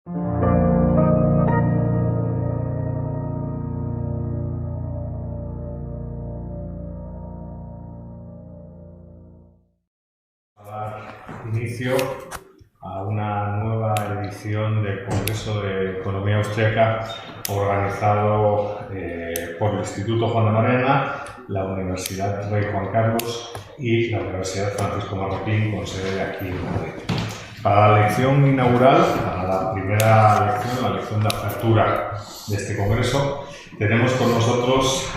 Inicio a una nueva edición del Congreso de Economía Austríaca organizado por el Instituto Juan de Mariana, la Universidad Rey Juan Carlos y la Universidad Francisco Marroquín, con sede aquí en Madrid. Para la lección inaugural, para la primera lección, la lección de apertura de este Congreso, tenemos con nosotros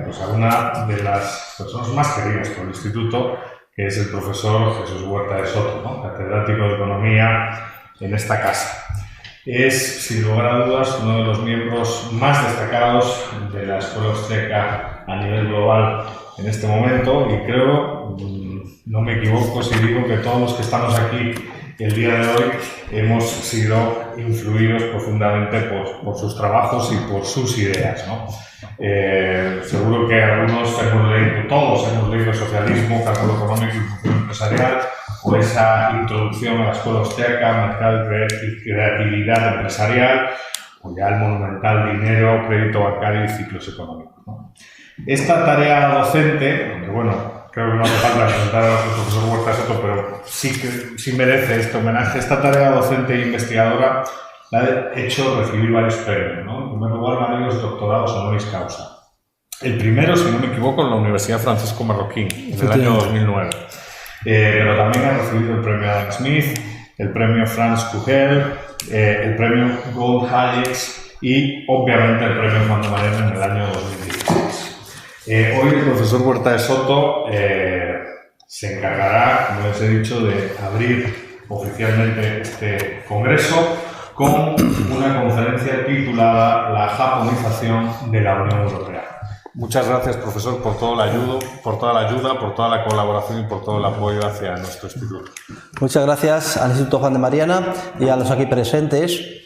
pues a una de las personas más queridas por el Instituto, que es el profesor Jesús Huerta de Soto, ¿no? Catedrático de Economía en esta casa. Es, sin lugar a dudas, uno de los miembros más destacados de la Escuela Austríaca a nivel global en este momento, y creo, no me equivoco si digo que todos los que estamos aquí el día de hoy hemos sido influidos profundamente por sus trabajos y por sus ideas, ¿no? Seguro que algunos hemos leído, todos hemos leído Socialismo, Cálculo Económico y Función Empresarial, o esa introducción a la Escuela Austríaca, Mercado y Creatividad Empresarial, o ya el monumental Dinero, Crédito Bancario y Ciclos Económicos, ¿no? Esta tarea docente, aunque bueno, creo que no hace falta presentar al profesor Huerta de Soto, pero sí merece este homenaje. Esta tarea docente e investigadora la ha hecho recibir varios premios, ¿no? En primer lugar, varios doctorados honoris causa. El primero, si no me equivoco, en la Universidad Francisco Marroquín, en el año 2009. Pero también ha recibido el premio Adam Smith, el premio Franz Kugel, el premio Gold Hayeks y, obviamente, el premio Juan de Mariana en el año 2016. Hoy el profesor Huerta de Soto se encargará, como les he dicho, de abrir oficialmente este congreso con una conferencia titulada La japonización de la Unión Europea. Muchas gracias, profesor, por toda la ayuda, por toda la colaboración y por todo el apoyo hacia nuestro instituto. Muchas gracias al Instituto Juan de Mariana y a los aquí presentes.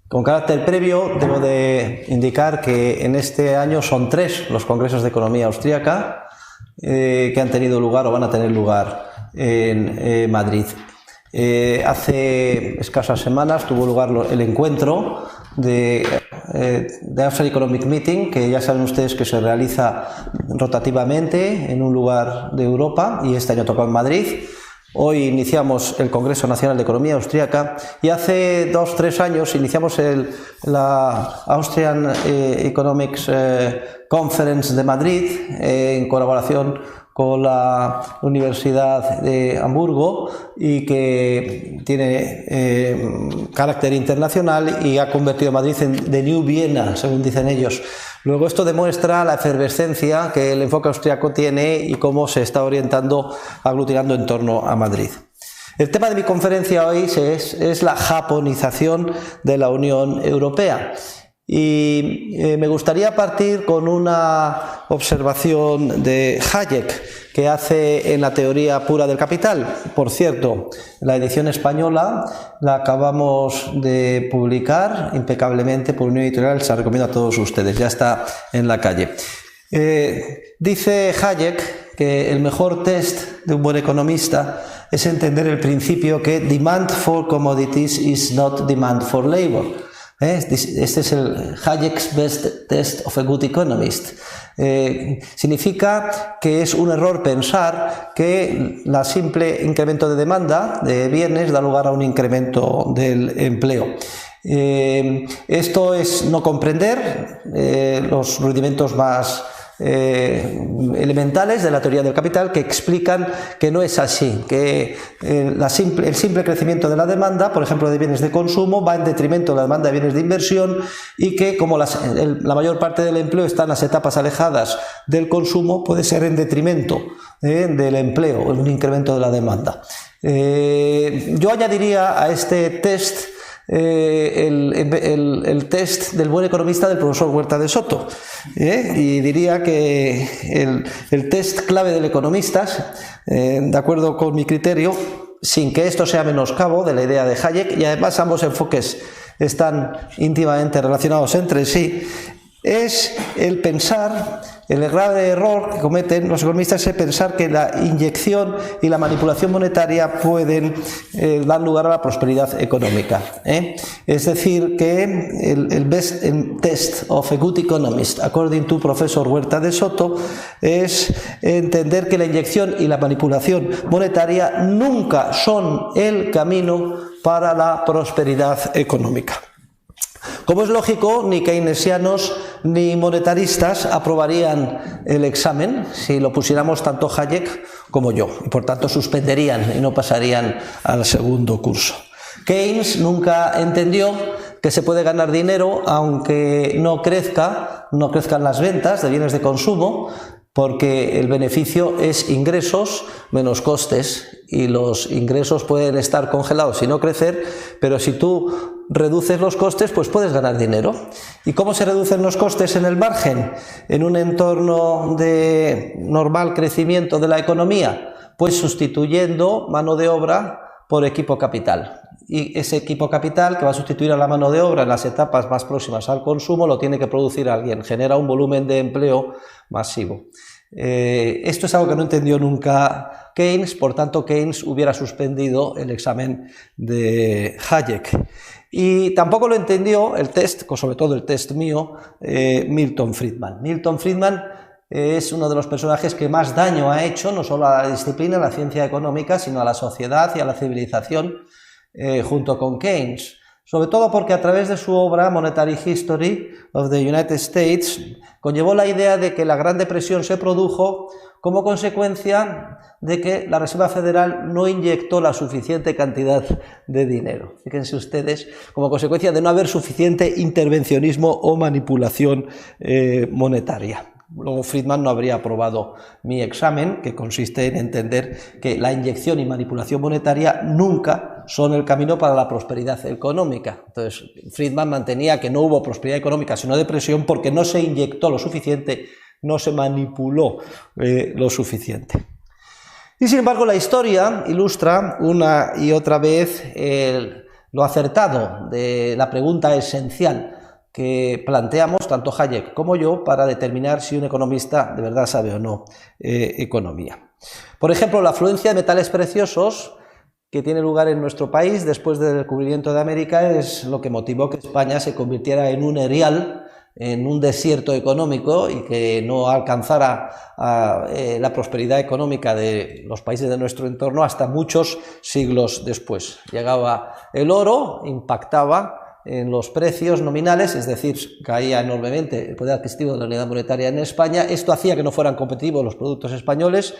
Con carácter previo, debo de indicar que en este año son 3 los congresos de economía austríaca que han tenido lugar o van a tener lugar en Madrid. Hace escasas semanas tuvo lugar el encuentro de Austrian Economic Meeting, que ya saben ustedes que se realiza rotativamente en un lugar de Europa, y este año tocó en Madrid. Hoy iniciamos el Congreso Nacional de Economía Austríaca y hace 2-3 años iniciamos la Austrian Economics Conference de Madrid en colaboración con la Universidad de Hamburgo, y que tiene carácter internacional y ha convertido a Madrid en The New Viena, según dicen ellos. Luego, esto demuestra la efervescencia que el enfoque austríaco tiene y cómo se está orientando, aglutinando en torno a Madrid. El tema de mi conferencia hoy es la japonización de la Unión Europea. Y me gustaría partir con una observación de Hayek que hace en la teoría pura del capital. Por cierto, la edición española la acabamos de publicar impecablemente por Unión Editorial, se la recomiendo a todos ustedes, ya está en la calle. Dice Hayek que el mejor test de un buen economista es entender el principio que demand for commodities is not demand for labor. Este es el Hayek's best test of a good economist. Significa que es un error pensar que el simple incremento de demanda de bienes da lugar a un incremento del empleo. Esto es no comprender los rudimentos más elementales de la teoría del capital, que explican que no es así, que el simple crecimiento de la demanda, por ejemplo de bienes de consumo, va en detrimento de la demanda de bienes de inversión, y que como la mayor parte del empleo está en las etapas alejadas del consumo, puede ser en detrimento del empleo, en un incremento de la demanda. Yo añadiría a este test el test del buen economista del profesor Huerta de Soto, y diría que el test clave del economista, de acuerdo con mi criterio, sin que esto sea menoscabo de la idea de Hayek, y además ambos enfoques están íntimamente relacionados entre sí, es el pensar El grave error que cometen los economistas es pensar que la inyección y la manipulación monetaria pueden dar lugar a la prosperidad económica. Es decir, que el best test of a good economist, according to Profesor Huerta de Soto, es entender que la inyección y la manipulación monetaria nunca son el camino para la prosperidad económica. Como es lógico, ni keynesianos ni monetaristas aprobarían el examen si lo pusiéramos tanto Hayek como yo, y por tanto suspenderían y no pasarían al segundo curso. Keynes nunca entendió que se puede ganar dinero aunque no crezcan las ventas de bienes de consumo, porque el beneficio es ingresos menos costes, y los ingresos pueden estar congelados y no crecer, pero si tú reduces los costes, pues puedes ganar dinero. ¿Y cómo se reducen los costes en el margen, en un entorno de normal crecimiento de la economía? Pues sustituyendo mano de obra por equipo capital. Y ese equipo capital que va a sustituir a la mano de obra en las etapas más próximas al consumo lo tiene que producir alguien, genera un volumen de empleo masivo. Esto es algo que no entendió nunca Keynes, por tanto Keynes hubiera suspendido el examen de Hayek. Y tampoco lo entendió el test, sobre todo el test mío, Milton Friedman. Milton Friedman es uno de los personajes que más daño ha hecho, no solo a la disciplina, a la ciencia económica, sino a la sociedad y a la civilización, junto con Keynes. Sobre todo porque a través de su obra Monetary History of the United States conllevó la idea de que la Gran Depresión se produjo como consecuencia de que la Reserva Federal no inyectó la suficiente cantidad de dinero. Fíjense ustedes, como consecuencia de no haber suficiente intervencionismo o manipulación monetaria. Luego Friedman no habría aprobado mi examen, que consiste en entender que la inyección y manipulación monetaria nunca son el camino para la prosperidad económica. Entonces, Friedman mantenía que no hubo prosperidad económica, sino depresión, porque no se inyectó lo suficiente, no se manipuló lo suficiente. Y sin embargo, la historia ilustra una y otra vez lo acertado de la pregunta esencial que planteamos tanto Hayek como yo para determinar si un economista de verdad sabe o no economía. Por ejemplo, la afluencia de metales preciosos que tiene lugar en nuestro país después del descubrimiento de América es lo que motivó que España se convirtiera en un erial, en un desierto económico, y que no alcanzara la prosperidad económica de los países de nuestro entorno hasta muchos siglos después. Llegaba el oro, impactaba en los precios nominales, es decir, caía enormemente el poder adquisitivo de la unidad monetaria en España. Esto hacía que no fueran competitivos los productos españoles,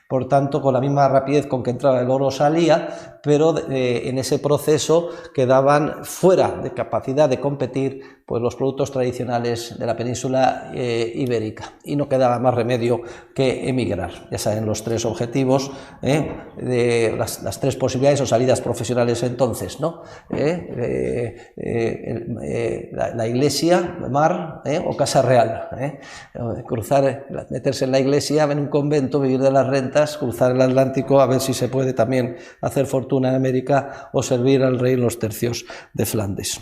por tanto, con la misma rapidez con que entraba el oro salía, pero en ese proceso quedaban fuera de capacidad de competir pues los productos tradicionales de la península ibérica, y no quedaba más remedio que emigrar. Ya saben los tres objetivos, de las tres posibilidades o salidas profesionales entonces, ¿no? La iglesia, mar o casa real. Cruzar, meterse en la iglesia, en un convento, vivir de las rentas, cruzar el Atlántico a ver si se puede también hacer fortuna en América o servir al rey en los tercios de Flandes.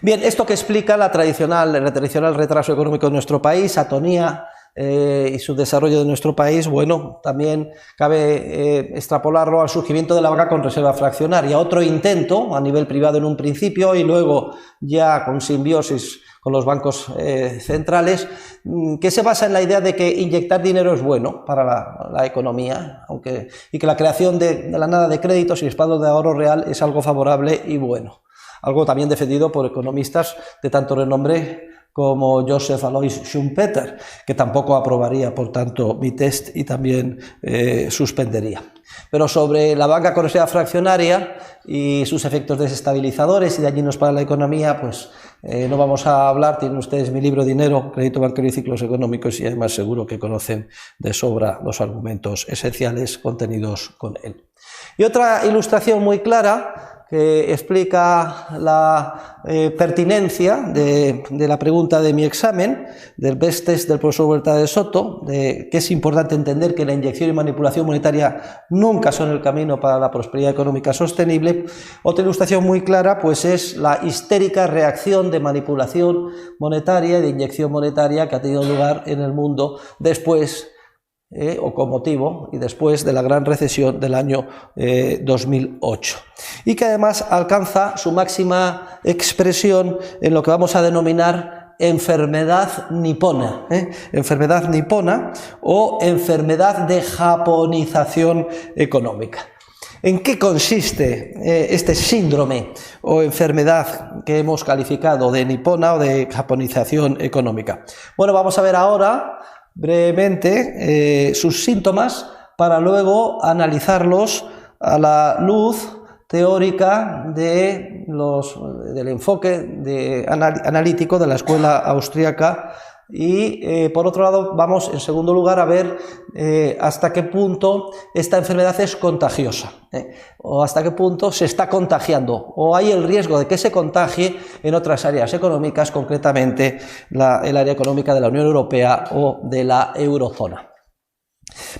Bien, esto que explica el tradicional retraso económico de nuestro país, atonía y su desarrollo de nuestro país, bueno, también cabe extrapolarlo al surgimiento de la banca con reserva fraccionaria, otro intento a nivel privado en un principio y luego ya con simbiosis con los bancos centrales, que se basa en la idea de que inyectar dinero es bueno para la economía, y que la creación de la nada de créditos y respaldo de ahorro real es algo favorable y bueno. Algo también defendido por economistas de tanto renombre como Joseph Alois Schumpeter, que tampoco aprobaría, por tanto, mi test y también suspendería. Pero sobre la banca con reserva fraccionaria y sus efectos desestabilizadores y dañinos para la economía, pues no vamos a hablar. Tienen ustedes mi libro Dinero, Crédito Bancario y Ciclos Económicos, y además seguro que conocen de sobra los argumentos esenciales contenidos con él. Y otra ilustración muy clara que explica la pertinencia de la pregunta de mi examen, del best test del profesor Huerta de Soto, de que es importante entender que la inyección y manipulación monetaria nunca son el camino para la prosperidad económica sostenible. Otra ilustración muy clara pues es la histérica reacción de manipulación monetaria y de inyección monetaria que ha tenido lugar en el mundo después o con motivo y después de la gran recesión del año 2008, y que además alcanza su máxima expresión en lo que vamos a denominar enfermedad nipona, enfermedad nipona o enfermedad de japonización económica. ¿En qué consiste este síndrome o enfermedad que hemos calificado de nipona o de japonización económica? Bueno, vamos a ver ahora brevemente sus síntomas para luego analizarlos a la luz teórica del enfoque analítico de la escuela austríaca. Y por otro lado vamos en segundo lugar a ver hasta qué punto esta enfermedad es contagiosa, o hasta qué punto se está contagiando o hay el riesgo de que se contagie en otras áreas económicas, concretamente el área económica de la Unión Europea o de la eurozona.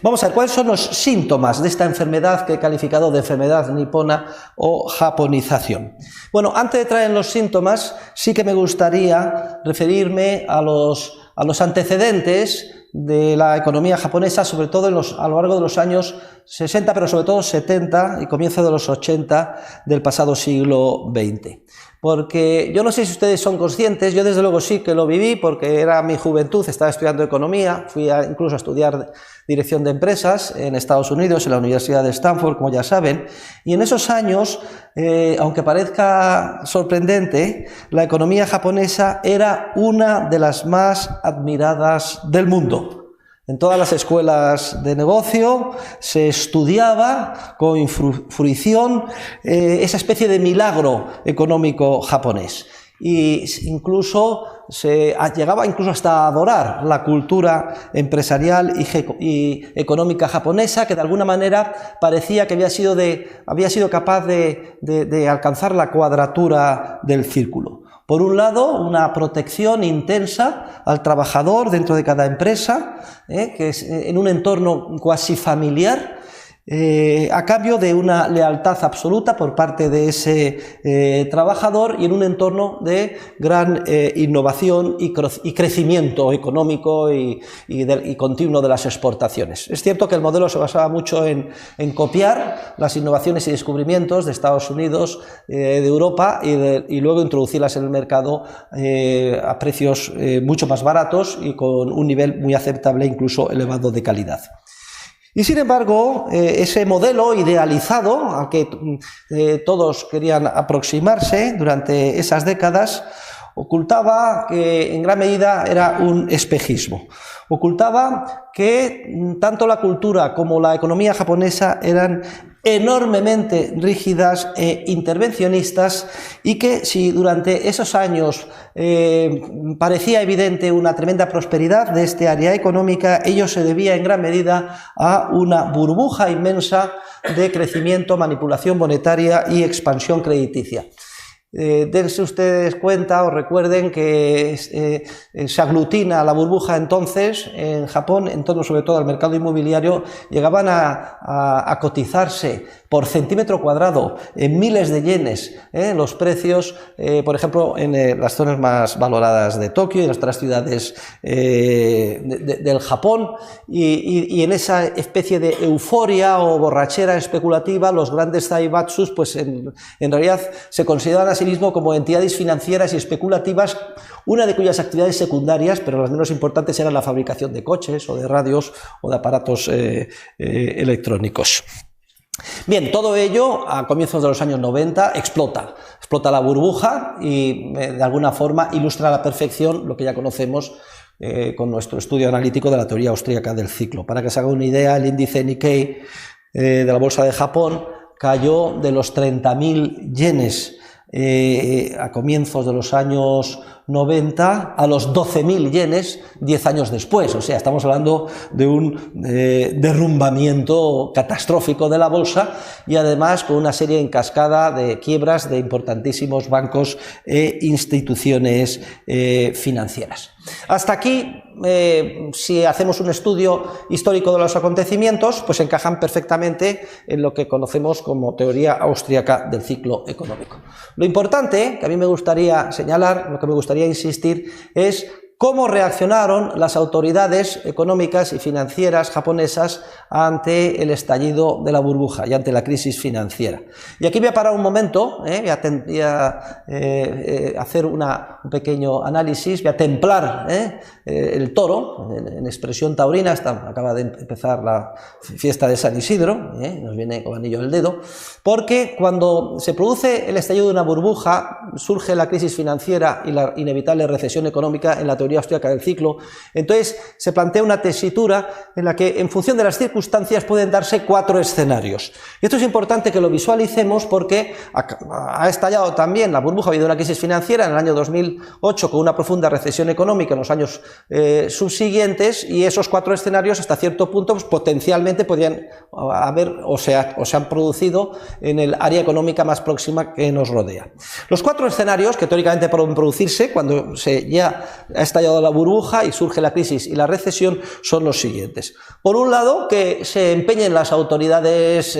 Vamos a ver cuáles son los síntomas de esta enfermedad que he calificado de enfermedad nipona o japonización. Bueno, antes de traer los síntomas, sí que me gustaría referirme a los antecedentes de la economía japonesa, sobre todo a lo largo de los años 60, pero sobre todo 70 y comienzo de los 80 del pasado siglo XX. Porque yo no sé si ustedes son conscientes, yo desde luego sí que lo viví porque era mi juventud, estaba estudiando economía, fui incluso a estudiar dirección de empresas en Estados Unidos, en la Universidad de Stanford, como ya saben, y en esos años, aunque parezca sorprendente, la economía japonesa era una de las más admiradas del mundo. En todas las escuelas de negocio se estudiaba con fruición esa especie de milagro económico japonés. Y incluso se llegaba hasta a adorar la cultura empresarial y económica japonesa, que de alguna manera parecía que había sido capaz de alcanzar la cuadratura del círculo. Por un lado, una protección intensa al trabajador dentro de cada empresa, que es en un entorno cuasi familiar, a cambio de una lealtad absoluta por parte de ese trabajador y en un entorno de gran innovación y crecimiento económico y continuo de las exportaciones. Es cierto que el modelo se basaba mucho en copiar las innovaciones y descubrimientos de Estados Unidos, de Europa y luego introducirlas en el mercado a precios mucho más baratos y con un nivel muy aceptable, incluso elevado de calidad. Y sin embargo, ese modelo idealizado al que todos querían aproximarse durante esas décadas, ocultaba que en gran medida era un espejismo. Ocultaba que tanto la cultura como la economía japonesa eran enormemente rígidas e intervencionistas, y que si durante esos años parecía evidente una tremenda prosperidad de este área económica, ello se debía en gran medida a una burbuja inmensa de crecimiento, manipulación monetaria y expansión crediticia. Dense ustedes cuenta o recuerden que se aglutina la burbuja entonces en Japón, en torno sobre todo al mercado inmobiliario. Llegaban a cotizarse por centímetro cuadrado en miles de yenes los precios, por ejemplo, en las zonas más valoradas de Tokio y en otras ciudades del Japón, y en esa especie de euforia o borrachera especulativa, los grandes zaibatsus pues en realidad se consideran a sí mismos como entidades financieras y especulativas, una de cuyas actividades secundarias, pero las menos importantes, eran la fabricación de coches o de radios o de aparatos electrónicos. Bien, todo ello a comienzos de los años 90 explota la burbuja y de alguna forma ilustra a la perfección lo que ya conocemos con nuestro estudio analítico de la teoría austríaca del ciclo. Para que se haga una idea, el índice Nikkei de la bolsa de Japón cayó de los 30.000 yenes a comienzos de los años 90 a los 12.000 yenes 10 años después. O sea, estamos hablando de un derrumbamiento catastrófico de la bolsa y además con una serie en cascada de quiebras de importantísimos bancos e instituciones financieras. Hasta aquí, si hacemos un estudio histórico de los acontecimientos, pues encajan perfectamente en lo que conocemos como teoría austríaca del ciclo económico. Lo importante, que a mí me gustaría señalar, lo que me gustaría insistir, es cómo reaccionaron las autoridades económicas y financieras japonesas ante el estallido de la burbuja y ante la crisis financiera. Y aquí voy a parar un momento, voy a hacer un pequeño análisis, voy a templar el toro, en expresión taurina. Acaba de empezar la fiesta de San Isidro, nos viene con anillo al dedo, porque cuando se produce el estallido de una burbuja, surge la crisis financiera y la inevitable recesión económica en la teoría austríaca del ciclo. Entonces se plantea una tesitura en la que en función de las circunstancias pueden darse 4 escenarios. Y esto es importante que lo visualicemos porque ha estallado también la burbuja, ha habido una crisis financiera en el año 2008 con una profunda recesión económica en los años subsiguientes, y esos 4 escenarios hasta cierto punto pues, potencialmente podrían haber o se han producido en el área económica más próxima que nos rodea. Los 4 escenarios que teóricamente pueden producirse cuando ya ha estallado la burbuja y surge la crisis y la recesión son los siguientes. Por un lado, que se empeñen las autoridades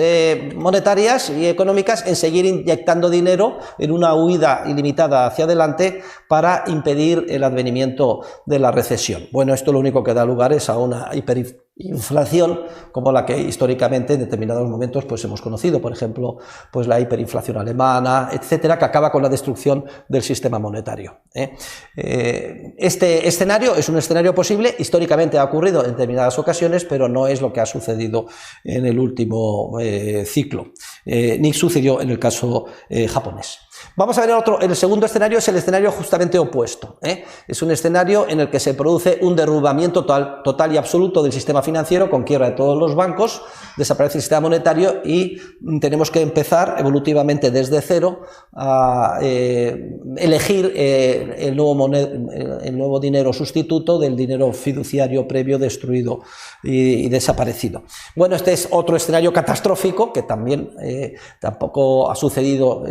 monetarias y económicas en seguir inyectando dinero en una huida ilimitada hacia adelante para impedir el advenimiento de la recesión. Bueno, esto lo único que da lugar es a una hiperinflación como la que históricamente en determinados momentos pues hemos conocido, por ejemplo, pues la hiperinflación alemana, etcétera, que acaba con la destrucción del sistema monetario. Este escenario es un escenario posible, históricamente ha ocurrido en determinadas ocasiones, pero no es lo que ha sucedido en el último ciclo, ni sucedió en el caso japonés. Vamos a ver el segundo escenario, es el escenario justamente opuesto. Es un escenario en el que se produce un derrumbamiento total y absoluto del sistema financiero, con quiebra de todos los bancos, desaparece el sistema monetario y tenemos que empezar evolutivamente desde cero a elegir el nuevo dinero sustituto del dinero fiduciario previo destruido y desaparecido. Bueno, este es otro escenario catastrófico que también tampoco ha sucedido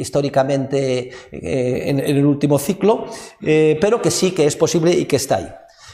históricamente en el último ciclo, pero que sí que es posible y que está ahí.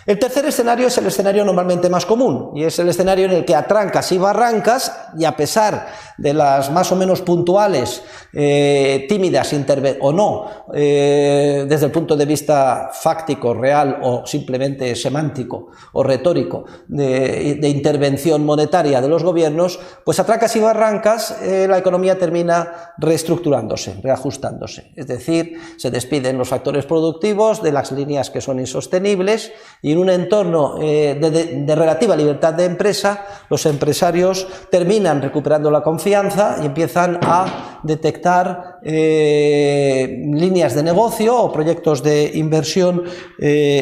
El tercer escenario es el escenario normalmente más común, y es el escenario en el que a trancas y barrancas, y a pesar de las más o menos puntuales, tímidas o no, desde el punto de vista fáctico, real o simplemente semántico o retórico, de intervención monetaria de los gobiernos, pues a trancas y barrancas la economía termina reestructurándose, reajustándose. Es decir, se despiden los factores productivos de las líneas que son insostenibles, y en un entorno de relativa libertad de empresa, los empresarios terminan recuperando la confianza y empiezan a detectar líneas de negocio o proyectos de inversión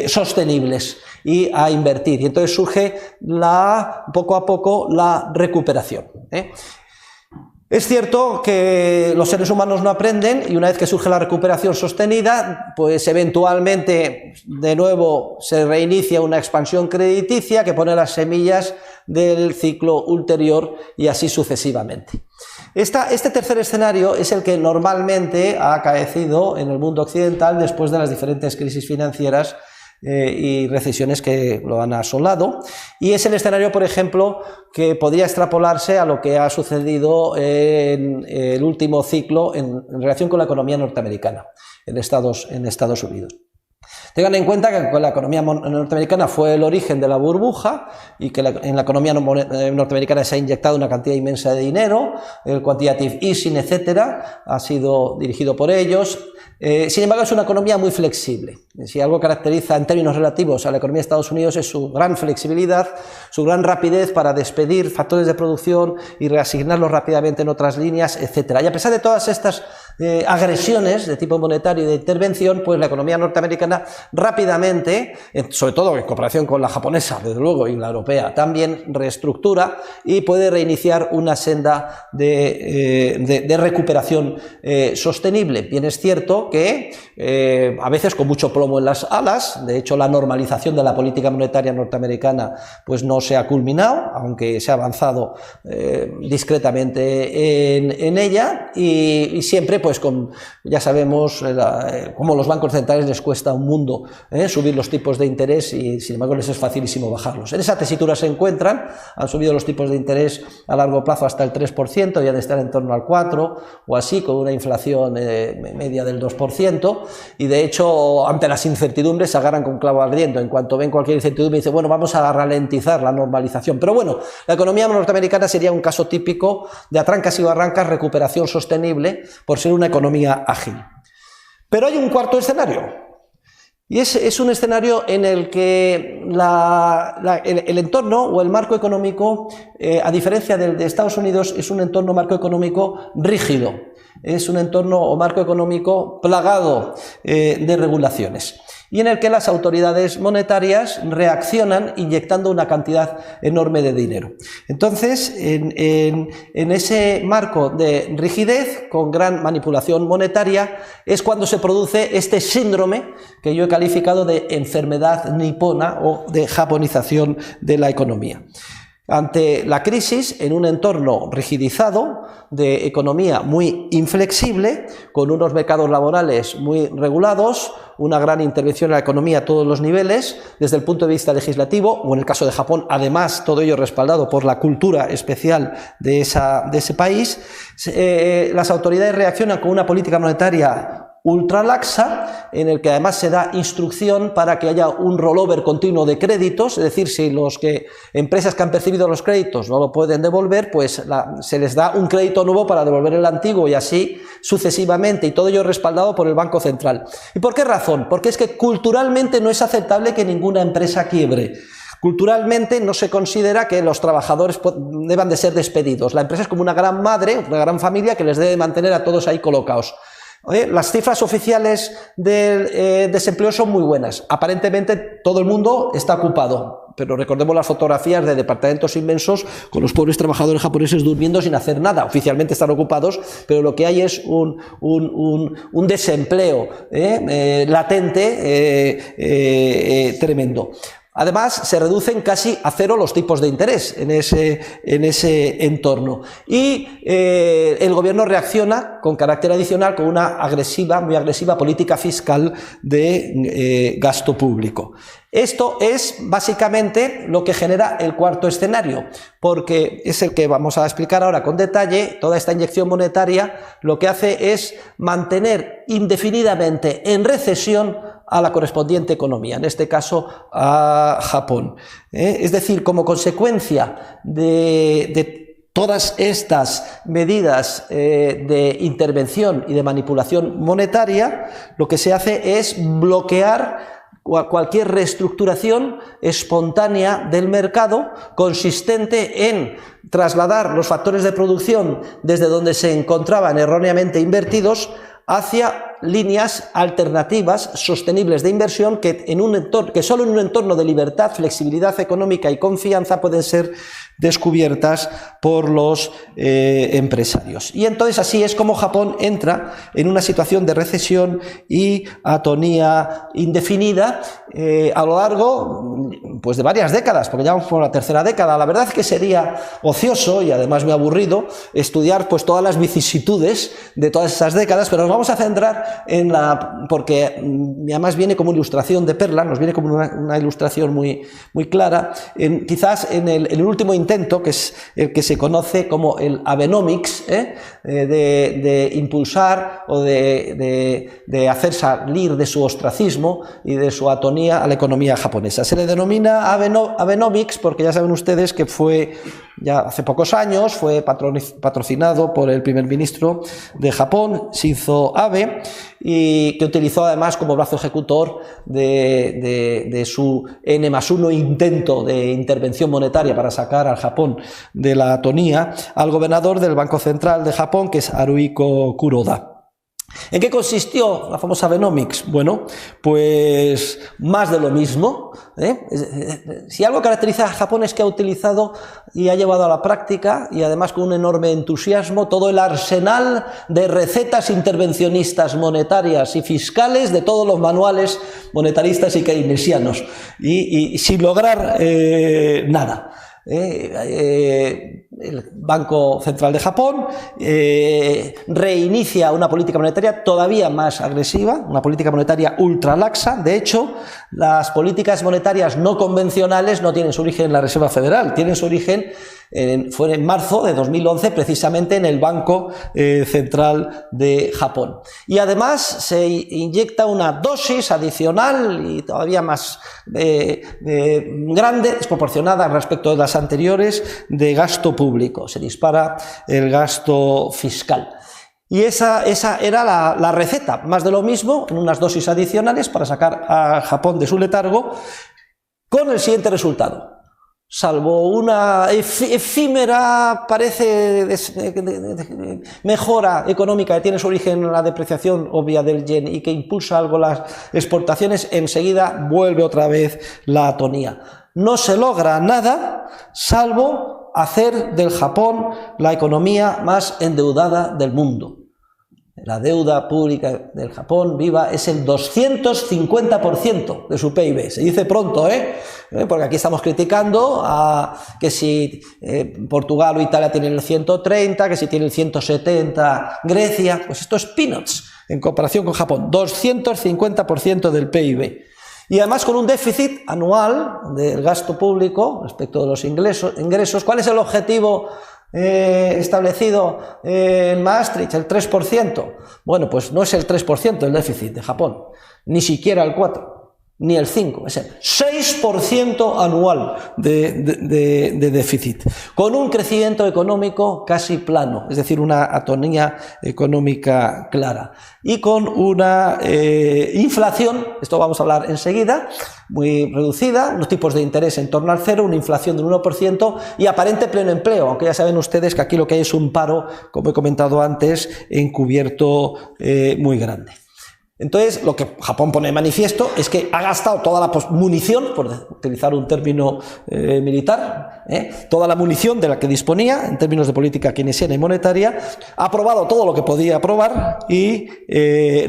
sostenibles y a invertir. Y entonces surge poco a poco la recuperación. Es cierto que los seres humanos no aprenden, y una vez que surge la recuperación sostenida, pues eventualmente de nuevo se reinicia una expansión crediticia que pone las semillas del ciclo ulterior y así sucesivamente. Este tercer escenario es el que normalmente ha acaecido en el mundo occidental después de las diferentes crisis financieras y recesiones que lo han asolado, y es el escenario, por ejemplo, que podría extrapolarse a lo que ha sucedido en el último ciclo en relación con la economía norteamericana en Estados Unidos. Tengan en cuenta que la economía norteamericana fue el origen de la burbuja, y que en la economía norteamericana se ha inyectado una cantidad inmensa de dinero, el quantitative easing, etcétera, ha sido dirigido por ellos. Sin embargo, es una economía muy flexible. Si algo caracteriza en términos relativos a la economía de Estados Unidos es su gran flexibilidad, su gran rapidez para despedir factores de producción y reasignarlos rápidamente en otras líneas, etcétera. Y a pesar de todas estas agresiones de tipo monetario y de intervención, pues la economía norteamericana rápidamente, sobre todo en comparación con la japonesa, desde luego, y la europea, también reestructura y puede reiniciar una senda de recuperación sostenible. Bien es cierto que a veces con mucho plomo en las alas. De hecho, la normalización de la política monetaria norteamericana pues no se ha culminado, aunque se ha avanzado discretamente en ella, y siempre pues ya sabemos cómo los bancos centrales les cuesta un mundo subir los tipos de interés y sin embargo les es facilísimo bajarlos. En esa tesitura se encuentran, han subido los tipos de interés a largo plazo hasta el 3%, ya de estar en torno al 4% o así, con una inflación media del 2%, y de hecho ante las incertidumbres se agarran con clavo ardiendo. En cuanto ven cualquier incertidumbre dicen, bueno, vamos a ralentizar la normalización. Pero bueno, la economía norteamericana sería un caso típico de a trancas y barrancas recuperación sostenible por ser una economía ágil. Pero hay un cuarto escenario, y es un escenario en el que el entorno o el marco económico, a diferencia del de Estados Unidos, es un entorno marcoeconómico rígido, es un entorno o marco económico plagado de regulaciones, y en el que las autoridades monetarias reaccionan inyectando una cantidad enorme de dinero. Entonces, en ese marco de rigidez, con gran manipulación monetaria, es cuando se produce este síndrome que yo he calificado de enfermedad nipona o de japonización de la economía. Ante la crisis, en un entorno rigidizado, de economía muy inflexible, con unos mercados laborales muy regulados, una gran intervención en la economía a todos los niveles, desde el punto de vista legislativo, o en el caso de Japón, además, todo ello respaldado por la cultura especial de ese país, las autoridades reaccionan con una política monetaria ultralaxa, en el que además se da instrucción para que haya un rollover continuo de créditos, es decir, si empresas que han percibido los créditos no lo pueden devolver, pues se les da un crédito nuevo para devolver el antiguo, y así sucesivamente, y todo ello respaldado por el Banco Central. ¿Y por qué razón? Porque es que culturalmente no es aceptable que ninguna empresa quiebre. Culturalmente no se considera que los trabajadores deban de ser despedidos. La empresa es como una gran madre, una gran familia que les debe mantener a todos ahí colocados. Las cifras oficiales del desempleo son muy buenas. Aparentemente todo el mundo está ocupado, pero recordemos las fotografías de departamentos inmensos con los pobres trabajadores japoneses durmiendo sin hacer nada. Oficialmente están ocupados, pero lo que hay es un desempleo latente tremendo. Además, se reducen casi a cero los tipos de interés en ese entorno. Y el gobierno reacciona con carácter adicional con una muy agresiva política fiscal de gasto público. Esto es básicamente lo que genera el cuarto escenario, porque es el que vamos a explicar ahora con detalle. Toda esta inyección monetaria lo que hace es mantener indefinidamente en recesión a la correspondiente economía, en este caso a Japón. Es decir, como consecuencia de todas estas medidas de intervención y de manipulación monetaria, lo que se hace es bloquear cualquier reestructuración espontánea del mercado, consistente en trasladar los factores de producción desde donde se encontraban erróneamente invertidos hacia líneas alternativas sostenibles de inversión que solo en un entorno de libertad, flexibilidad económica y confianza pueden ser descubiertas por los empresarios. Y entonces así es como Japón entra en una situación de recesión y atonía indefinida a lo largo pues de varias décadas, porque ya vamos por la tercera década. La verdad es que sería ocioso y además muy aburrido estudiar pues todas las vicisitudes de todas esas décadas, pero nos vamos a centrar porque además viene como ilustración de perla, nos viene como una ilustración muy clara, quizás en el último intento, que es el que se conoce como el Abenomics, de impulsar o de hacer salir de su ostracismo y de su atonía a la economía japonesa. Se le denomina Abenomics porque ya saben ustedes que fue ya hace pocos años, fue patrocinado por el primer ministro de Japón, Shinzo Abe, y que utilizó además como brazo ejecutor de su N+1 intento de intervención monetaria para sacar al Japón de la atonía al gobernador del Banco Central de Japón, que es Haruhiko Kuroda. ¿En qué consistió la famosa Abenomics? Bueno, pues más de lo mismo. Si algo caracteriza a Japón es que ha utilizado y ha llevado a la práctica, y además con un enorme entusiasmo, todo el arsenal de recetas intervencionistas monetarias y fiscales de todos los manuales monetaristas y keynesianos, y sin lograr nada. El Banco Central de Japón reinicia una política monetaria todavía más agresiva, una política monetaria ultralaxa. De hecho, las políticas monetarias no convencionales no tienen su origen en la Reserva Federal, tienen su origen fue en marzo de 2011, precisamente en el Banco Central de Japón. Y además se inyecta una dosis adicional y todavía más grande, desproporcionada respecto de las anteriores, de gasto público. Se dispara el gasto fiscal. Y esa era la receta, más de lo mismo, en unas dosis adicionales para sacar a Japón de su letargo, con el siguiente resultado. Salvo una efímera, parece, mejora económica que tiene su origen en la depreciación obvia del yen y que impulsa algo las exportaciones, enseguida vuelve otra vez la atonía. No se logra nada, salvo hacer del Japón la economía más endeudada del mundo. La deuda pública del Japón viva es el 250% de su PIB. Se dice pronto, porque aquí estamos criticando a que si Portugal o Italia tienen el 130, que si tiene el 170 Grecia, pues esto es peanuts en comparación con Japón. 250% del PIB. Y además con un déficit anual del gasto público respecto de los ingresos. ¿Cuál es el objetivo establecido en Maastricht? El 3%. Bueno, pues no es el 3% el déficit de Japón, ni siquiera el 4%, ni el 5%, es el 6% anual de déficit, con un crecimiento económico casi plano, es decir, una atonía económica clara, y con una inflación, esto vamos a hablar enseguida, muy reducida, unos tipos de interés en torno al cero, una inflación del 1% y aparente pleno empleo, aunque ya saben ustedes que aquí lo que hay es un paro, como he comentado antes, encubierto muy grande. Entonces, lo que Japón pone de manifiesto es que ha gastado toda la munición, por utilizar un término militar, toda la munición de la que disponía en términos de política keynesiana y monetaria, ha aprobado todo lo que podía aprobar y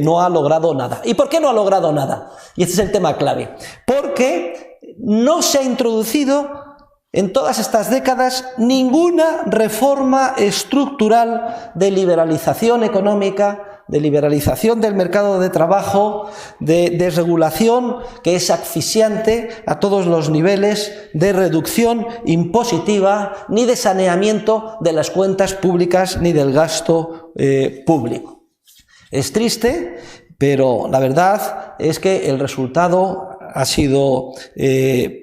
no ha logrado nada. ¿Y por qué no ha logrado nada? Y este es el tema clave. Porque no se ha introducido en todas estas décadas ninguna reforma estructural de liberalización económica, de liberalización del mercado de trabajo, de desregulación que es asfixiante a todos los niveles, de reducción impositiva, ni de saneamiento de las cuentas públicas ni del gasto público. Es triste, pero la verdad es que el resultado ha sido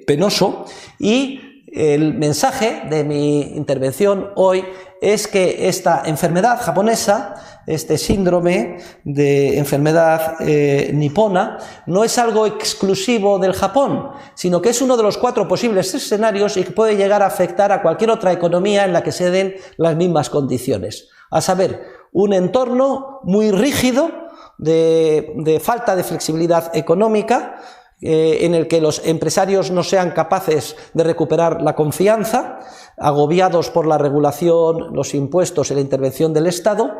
penoso, y el mensaje de mi intervención hoy es que esta enfermedad japonesa, este síndrome de enfermedad nipona, no es algo exclusivo del Japón, sino que es uno de los 4 posibles escenarios y que puede llegar a afectar a cualquier otra economía en la que se den las mismas condiciones. A saber, un entorno muy rígido de falta de flexibilidad económica, en el que los empresarios no sean capaces de recuperar la confianza, agobiados por la regulación, los impuestos y la intervención del Estado,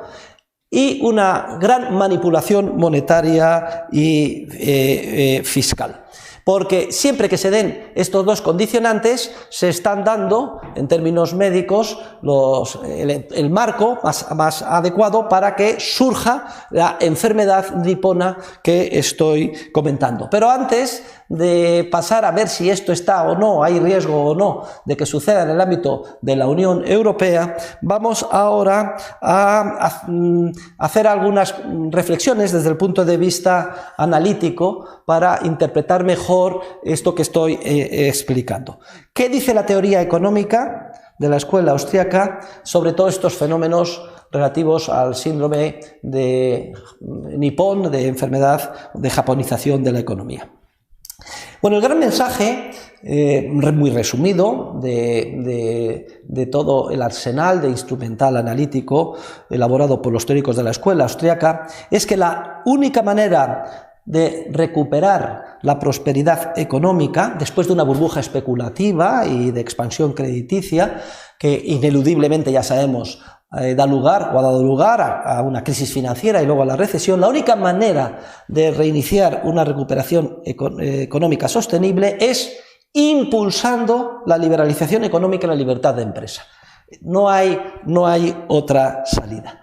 y una gran manipulación monetaria y fiscal. Porque siempre que se den estos dos condicionantes, se están dando, en términos médicos, el marco más adecuado para que surja la enfermedad nipona que estoy comentando. Pero antes de pasar a ver si esto está o no, hay riesgo o no de que suceda en el ámbito de la Unión Europea, vamos ahora a hacer algunas reflexiones desde el punto de vista analítico para interpretar mejor esto que estoy explicando. ¿Qué dice la teoría económica de la escuela austríaca sobre todos estos fenómenos relativos al síndrome de nipón, de enfermedad de japonización de la economía? Bueno, el gran mensaje muy resumido de todo el arsenal de instrumental analítico elaborado por los teóricos de la escuela austríaca, es que la única manera de recuperar la prosperidad económica después de una burbuja especulativa y de expansión crediticia que ineludiblemente, ya sabemos, da lugar o ha dado lugar a una crisis financiera y luego a la recesión, la única manera de reiniciar una recuperación económica sostenible es impulsando la liberalización económica y la libertad de empresa. No hay otra salida.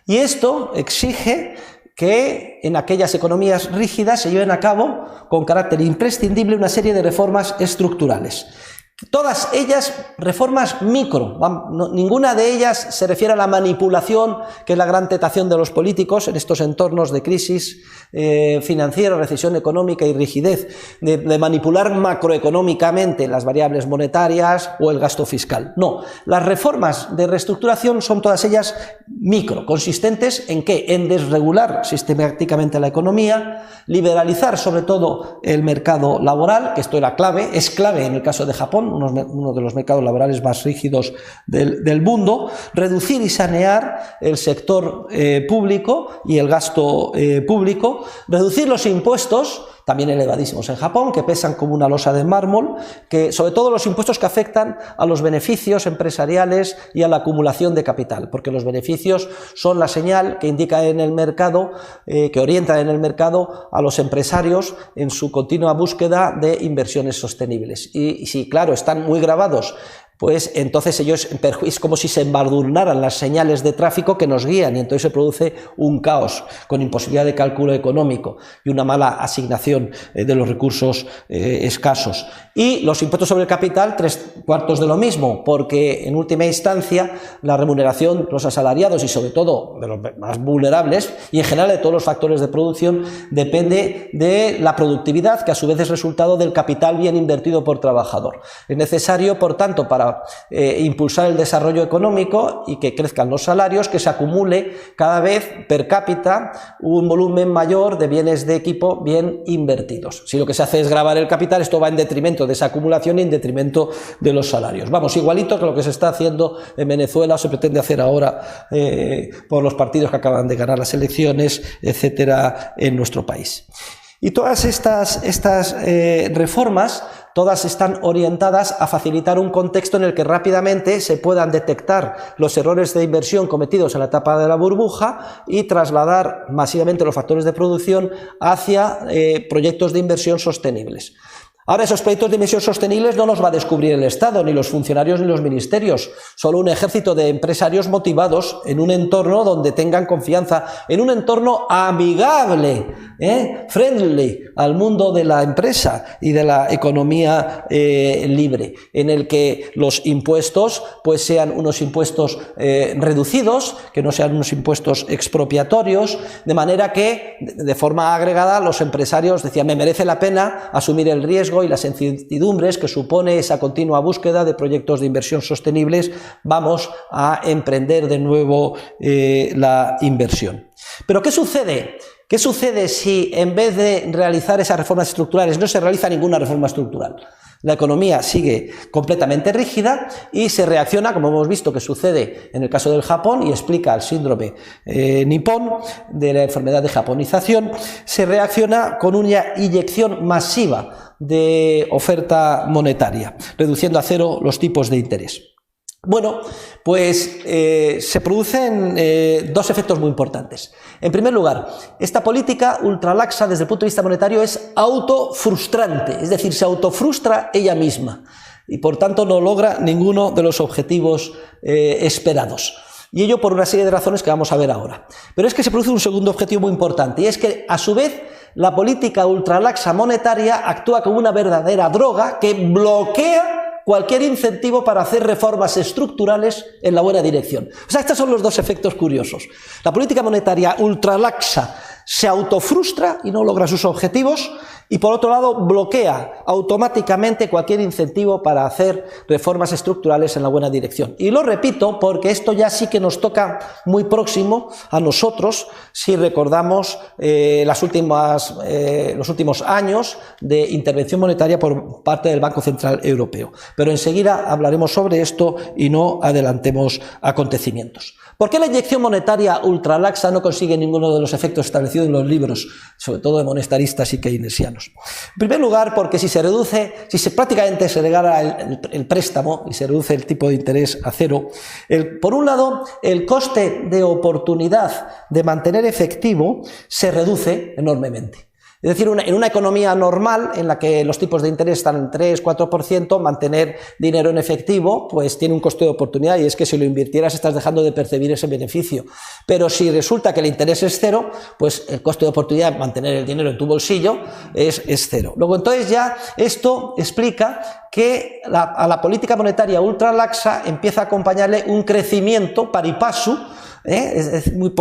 Y esto exige que en aquellas economías rígidas se lleven a cabo con carácter imprescindible una serie de reformas estructurales. Todas ellas reformas micro, ninguna de ellas se refiere a la manipulación, que es la gran tentación de los políticos en estos entornos de crisis financiera, recesión económica y rigidez, de manipular macroeconómicamente las variables monetarias o el gasto fiscal. No, las reformas de reestructuración son todas ellas micro, consistentes en ¿qué? En desregular sistemáticamente la economía, liberalizar sobre todo el mercado laboral, que esto era clave, es clave en el caso de Japón, uno de los mercados laborales más rígidos del mundo, reducir y sanear el sector público y el gasto público, reducir los impuestos, también elevadísimos en Japón, que pesan como una losa de mármol, que sobre todo los impuestos que afectan a los beneficios empresariales y a la acumulación de capital, porque los beneficios son la señal que indica en el mercado, que orienta en el mercado a los empresarios en su continua búsqueda de inversiones sostenibles. Y si, claro, están muy grabados, pues entonces ellos es como si se embadurnaran las señales de tráfico que nos guían y entonces se produce un caos con imposibilidad de cálculo económico y una mala asignación de los recursos escasos. Y los impuestos sobre el capital, 3/4 de lo mismo, porque en última instancia la remuneración de los asalariados y sobre todo de los más vulnerables y en general de todos los factores de producción depende de la productividad, que a su vez es resultado del capital bien invertido por trabajador. Es necesario, por tanto, para impulsar el desarrollo económico y que crezcan los salarios, que se acumule cada vez per cápita un volumen mayor de bienes de equipo bien invertidos. Si lo que se hace es gravar el capital, esto va en detrimento de esa acumulación y en detrimento de los salarios. Vamos, igualito que lo que se está haciendo en Venezuela o se pretende hacer ahora por los partidos que acaban de ganar las elecciones, etcétera, en nuestro país. Y todas estas reformas, todas están orientadas a facilitar un contexto en el que rápidamente se puedan detectar los errores de inversión cometidos en la etapa de la burbuja y trasladar masivamente los factores de producción hacia proyectos de inversión sostenibles. Ahora, esos proyectos de inversión sostenibles no los va a descubrir el Estado, ni los funcionarios ni los ministerios, solo un ejército de empresarios motivados en un entorno donde tengan confianza, en un entorno amigable, friendly al mundo de la empresa y de la economía libre, en el que los impuestos pues sean unos impuestos reducidos, que no sean unos impuestos expropiatorios, de manera que de forma agregada los empresarios decían: me merece la pena asumir el riesgo y las incertidumbres que supone esa continua búsqueda de proyectos de inversión sostenibles, vamos a emprender de nuevo la inversión. Pero ¿qué sucede? ¿Qué sucede si en vez de realizar esas reformas estructurales no se realiza ninguna reforma estructural? La economía sigue completamente rígida y se reacciona, como hemos visto que sucede en el caso del Japón y explica el síndrome nipón de la enfermedad de japonización, se reacciona con una inyección masiva de oferta monetaria, reduciendo a cero los tipos de interés. Bueno, pues se producen dos efectos muy importantes. En primer lugar, esta política ultralaxa desde el punto de vista monetario es autofrustrante, es decir, se autofrustra ella misma y por tanto no logra ninguno de los objetivos esperados. Y ello por una serie de razones que vamos a ver ahora. Pero es que se produce un segundo objetivo muy importante y es que a su vez la política ultralaxa monetaria actúa como una verdadera droga que bloquea cualquier incentivo para hacer reformas estructurales en la buena dirección. O sea, estos son los dos efectos curiosos. La política monetaria ultralaxa se autofrustra y no logra sus objetivos, Y por otro lado, bloquea automáticamente cualquier incentivo para hacer reformas estructurales en la buena dirección. Y lo repito porque esto ya sí que nos toca muy próximo a nosotros si recordamos los últimos años de intervención monetaria por parte del Banco Central Europeo. Pero enseguida hablaremos sobre esto y no adelantemos acontecimientos. ¿Por qué la inyección monetaria ultralaxa no consigue ninguno de los efectos establecidos en los libros, sobre todo de monetaristas y keynesianos? En primer lugar, porque si prácticamente se regala el préstamo y se reduce el tipo de interés a cero, por un lado, el coste de oportunidad de mantener efectivo se reduce enormemente. Es decir, en una economía normal en la que los tipos de interés están en 3-4%, mantener dinero en efectivo pues tiene un coste de oportunidad, y es que si lo invirtieras estás dejando de percibir ese beneficio. Pero si resulta que el interés es cero, pues el coste de oportunidad de mantener el dinero en tu bolsillo es cero. Luego entonces ya esto explica que a la política monetaria ultralaxa empieza a acompañarle un crecimiento pari passu, es muy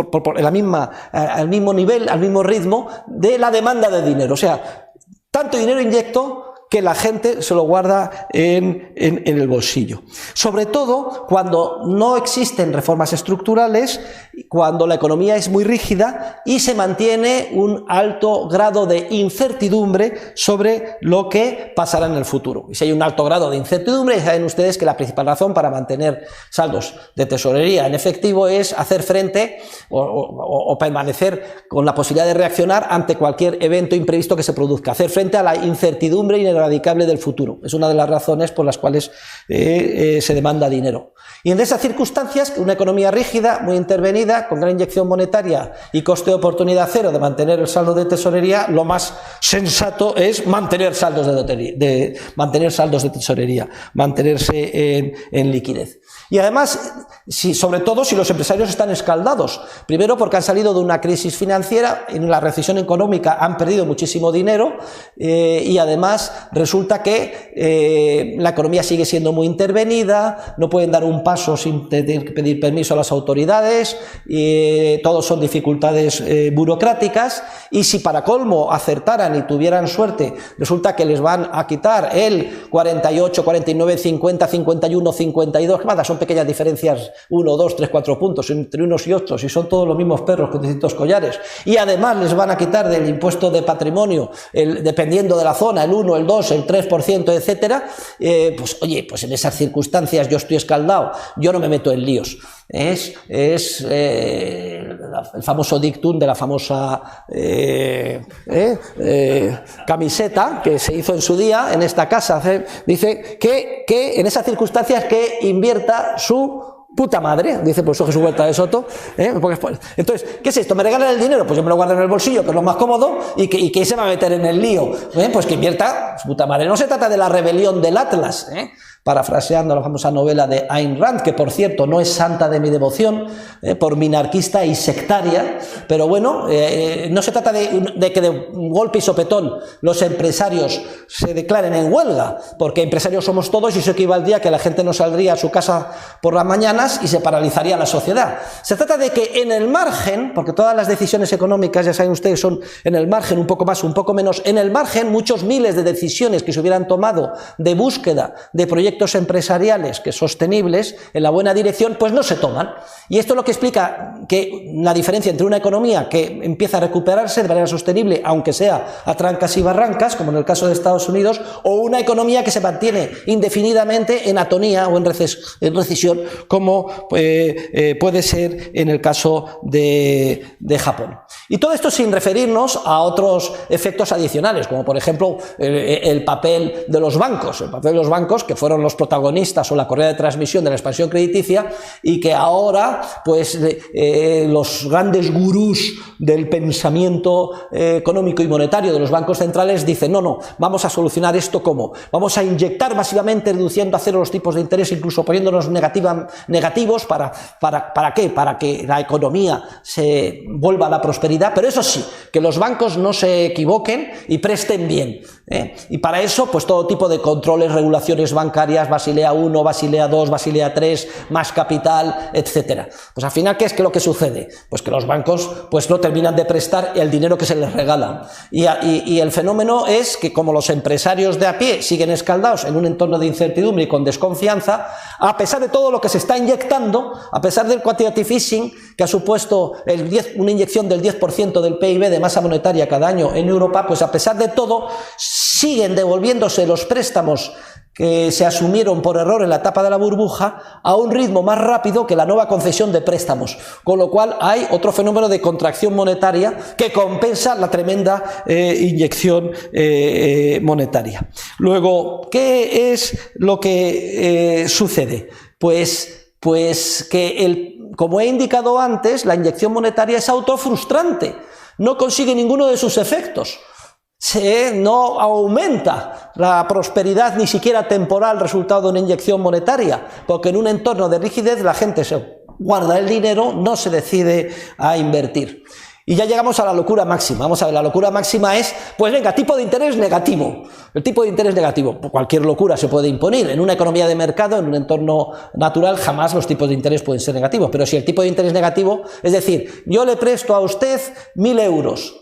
al mismo nivel, al mismo ritmo de la demanda de dinero. O sea, tanto dinero inyecto que la gente se lo guarda en el bolsillo. Sobre todo cuando no existen reformas estructurales, cuando la economía es muy rígida y se mantiene un alto grado de incertidumbre sobre lo que pasará en el futuro. Y si hay un alto grado de incertidumbre, saben ustedes que la principal razón para mantener saldos de tesorería en efectivo es hacer frente o permanecer con la posibilidad de reaccionar ante cualquier evento imprevisto que se produzca, hacer frente a la incertidumbre ineradicable del futuro. Es una de las razones por las cuales se demanda dinero. Y en esas circunstancias, una economía rígida, muy intervenida, con gran inyección monetaria y coste de oportunidad cero de mantener el saldo de tesorería, lo más sensato es mantener saldos de tesorería, mantenerse en liquidez. Y además, sobre todo si los empresarios están escaldados. Primero porque han salido de una crisis financiera, en la recesión económica han perdido muchísimo dinero, y además resulta que la economía sigue siendo muy intervenida, no pueden dar un paso sin tener que pedir permiso a las autoridades, todos son dificultades burocráticas, y si para colmo acertaran y tuvieran suerte, resulta que les van a quitar el 48, 49, 50, 51, 52, ¿qué más? Son pequeñas diferencias, 1, 2, 3, 4 puntos entre unos y otros, y son todos los mismos perros con distintos collares, y además les van a quitar del impuesto de patrimonio, dependiendo de la zona, el 1, el 2, el 3%, etcétera, pues oye, pues en esas circunstancias yo estoy escaldado, yo no me meto en líos. Es el famoso dictum de la famosa camiseta que se hizo en su día en esta casa. Dice que en esas circunstancias que invierta su puta madre, dice por eso Jesús Huerta de Soto. Entonces, ¿qué es esto? ¿Me regalan el dinero? Pues yo me lo guardo en el bolsillo, que es lo más cómodo, y que se va a meter en el lío. Pues que invierta su puta madre. No se trata de la rebelión del Atlas, parafraseando la famosa novela de Ayn Rand, que por cierto no es santa de mi devoción, por minarquista y sectaria, pero bueno, no se trata de que de un golpe y sopetón los empresarios se declaren en huelga, porque empresarios somos todos, y eso equivaldría a que la gente no saldría a su casa por las mañanas y se paralizaría la sociedad. Se trata de que en el margen, porque todas las decisiones económicas, ya saben ustedes, son en el margen, un poco más, un poco menos, en el margen muchos miles de decisiones que se hubieran tomado de búsqueda de proyectos empresariales que sostenibles en la buena dirección, pues no se toman. Y esto es lo que explica que la diferencia entre una economía que empieza a recuperarse de manera sostenible, aunque sea a trancas y barrancas, como en el caso de Estados Unidos, o una economía que se mantiene indefinidamente en atonía o en recesión, como puede ser en el caso de Japón. Y todo esto sin referirnos a otros efectos adicionales, como por ejemplo el papel de los bancos. El papel de los bancos, que fueron los protagonistas o la correa de transmisión de la expansión crediticia, y que ahora pues los grandes gurús del pensamiento económico y monetario de los bancos centrales dicen no, vamos a solucionar esto ¿cómo? Vamos a inyectar masivamente, reduciendo a cero los tipos de interés, incluso poniéndonos negativos ¿para qué? Para que la economía se vuelva a la prosperidad, pero eso sí, que los bancos no se equivoquen y presten bien, y para eso pues todo tipo de controles, regulaciones bancarias, Basilea I, Basilea II, Basilea III, más capital, etcétera. Pues al final, ¿qué es lo que sucede? Pues que los bancos pues no terminan de prestar el dinero que se les regala, y el fenómeno es que como los empresarios de a pie siguen escaldados en un entorno de incertidumbre y con desconfianza, a pesar de todo lo que se está inyectando, a pesar del quantitative easing, que ha supuesto una inyección del 10% del PIB de masa monetaria cada año en Europa, pues a pesar de todo siguen devolviéndose los préstamos que se asumieron por error en la etapa de la burbuja a un ritmo más rápido que la nueva concesión de préstamos, con lo cual hay otro fenómeno de contracción monetaria que compensa la tremenda inyección monetaria. Luego, ¿qué es lo que sucede? Pues que como he indicado antes, la inyección monetaria es autofrustrante, no consigue ninguno de sus efectos. No aumenta la prosperidad ni siquiera temporal resultado de una inyección monetaria, porque en un entorno de rigidez la gente se guarda el dinero, no se decide a invertir. Y ya llegamos a la locura máxima. Vamos a ver, la locura máxima es, pues venga, tipo de interés negativo. El tipo de interés negativo, cualquier locura se puede imponer. En una economía de mercado, en un entorno natural, jamás los tipos de interés pueden ser negativos. Pero si el tipo de interés negativo, es decir, yo le presto a usted 1.000 euros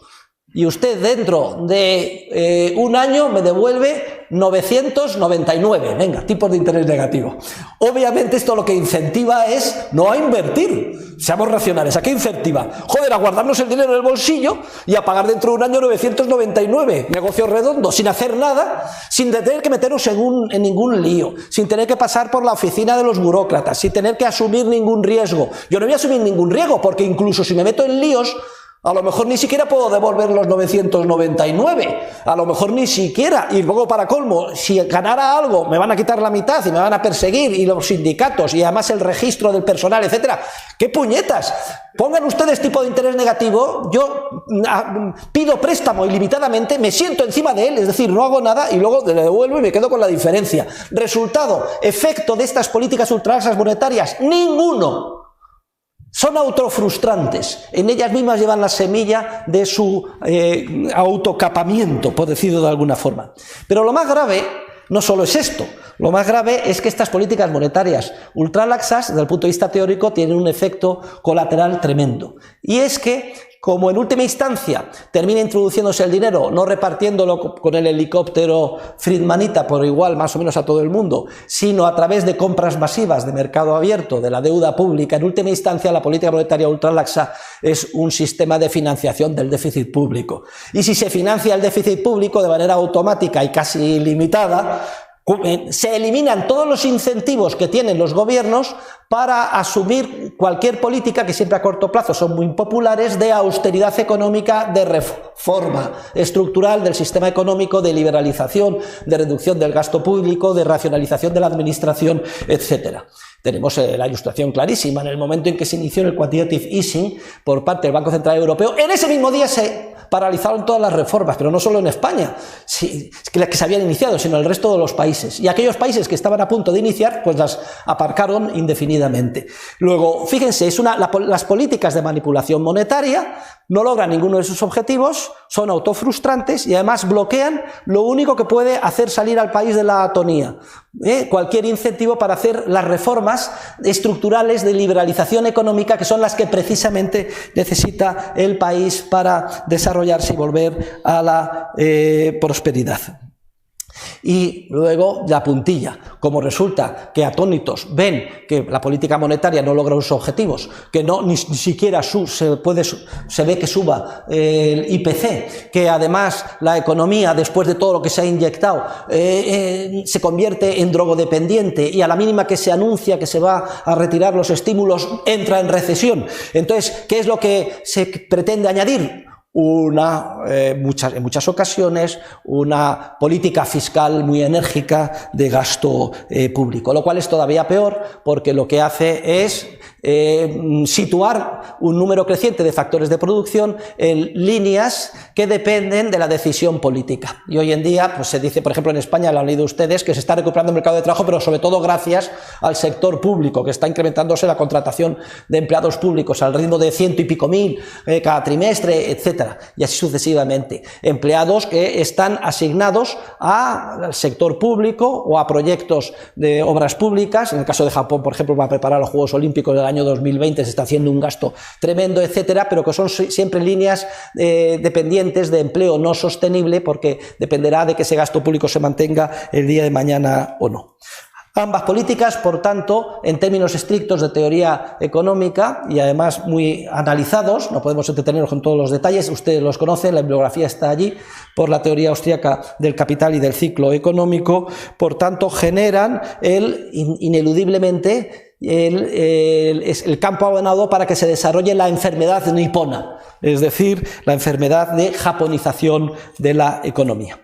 y usted dentro de un año me devuelve 999, venga, tipos de interés negativo. Obviamente esto lo que incentiva es no a invertir, seamos racionales. ¿A qué incentiva? Joder, a guardarnos el dinero en el bolsillo y a pagar dentro de un año 999, negocio redondo, sin hacer nada, sin tener que meternos en ningún lío, sin tener que pasar por la oficina de los burócratas, sin tener que asumir ningún riesgo. Yo no voy a asumir ningún riesgo porque incluso si me meto en líos, a lo mejor ni siquiera puedo devolver los 999, a lo mejor ni siquiera, y luego para colmo, si ganara algo me van a quitar la mitad y me van a perseguir, y los sindicatos, y además el registro del personal, etcétera. ¡Qué puñetas! Pongan ustedes tipo de interés negativo, yo pido préstamo ilimitadamente, me siento encima de él, es decir, no hago nada y luego le devuelvo y me quedo con la diferencia. Resultado, efecto de estas políticas ultralaxas monetarias, ninguno. Son autofrustrantes, en ellas mismas llevan la semilla de su autocapamiento, por decirlo de alguna forma. Pero lo más grave no solo es esto, lo más grave es que estas políticas monetarias ultralaxas, desde el punto de vista teórico, tienen un efecto colateral tremendo. Y es que, como en última instancia termina introduciéndose el dinero, no repartiéndolo con el helicóptero Friedmanita por igual más o menos a todo el mundo, sino a través de compras masivas de mercado abierto, de la deuda pública, en última instancia la política monetaria ultralaxa es un sistema de financiación del déficit público. Y si se financia el déficit público de manera automática y casi ilimitada, se eliminan todos los incentivos que tienen los gobiernos para asumir cualquier política que siempre a corto plazo son muy impopulares, de austeridad económica, de reforma estructural del sistema económico, de liberalización, de reducción del gasto público, de racionalización de la administración, etcétera. Tenemos la ilustración clarísima en el momento en que se inició el quantitative easing por parte del Banco Central Europeo. En ese mismo día se paralizaron todas las reformas, pero no solo en España, que se habían iniciado, sino en el resto de los países. Y aquellos países que estaban a punto de iniciar, pues las aparcaron indefinidamente. Luego, fíjense, las políticas de manipulación monetaria no logran ninguno de sus objetivos, son autofrustrantes y además bloquean lo único que puede hacer salir al país de la atonía. Cualquier incentivo para hacer las reformas estructurales de liberalización económica, que son las que precisamente necesita el país para desarrollarse y volver a la prosperidad. Y luego la puntilla, como resulta que atónitos ven que la política monetaria no logra sus objetivos, que ni siquiera se ve que suba el IPC, que además la economía, después de todo lo que se ha inyectado, se convierte en drogodependiente y a la mínima que se anuncia que se va a retirar los estímulos entra en recesión. Entonces, ¿qué es lo que se pretende añadir? En muchas ocasiones, una política fiscal muy enérgica de gasto público, lo cual es todavía peor porque lo que hace es situar un número creciente de factores de producción en líneas que dependen de la decisión política. Y hoy en día pues se dice, por ejemplo en España, lo han leído ustedes, que se está recuperando el mercado de trabajo, pero sobre todo gracias al sector público, que está incrementándose la contratación de empleados públicos al ritmo de 100 y pico mil cada trimestre, etcétera. etcétera, y así sucesivamente. Empleados que están asignados al sector público o a proyectos de obras públicas. En el caso de Japón, por ejemplo, va a preparar los Juegos Olímpicos del año 2020, se está haciendo un gasto tremendo, etcétera, pero que son siempre líneas dependientes de empleo no sostenible, porque dependerá de que ese gasto público se mantenga el día de mañana o no. Ambas políticas, por tanto, en términos estrictos de teoría económica y además muy analizados, no podemos entretenernos con todos los detalles, ustedes los conocen, la bibliografía está allí, por la teoría austríaca del capital y del ciclo económico, por tanto, generan ineludiblemente el campo abonado para que se desarrolle la enfermedad nipona, es decir, la enfermedad de japonización de la economía.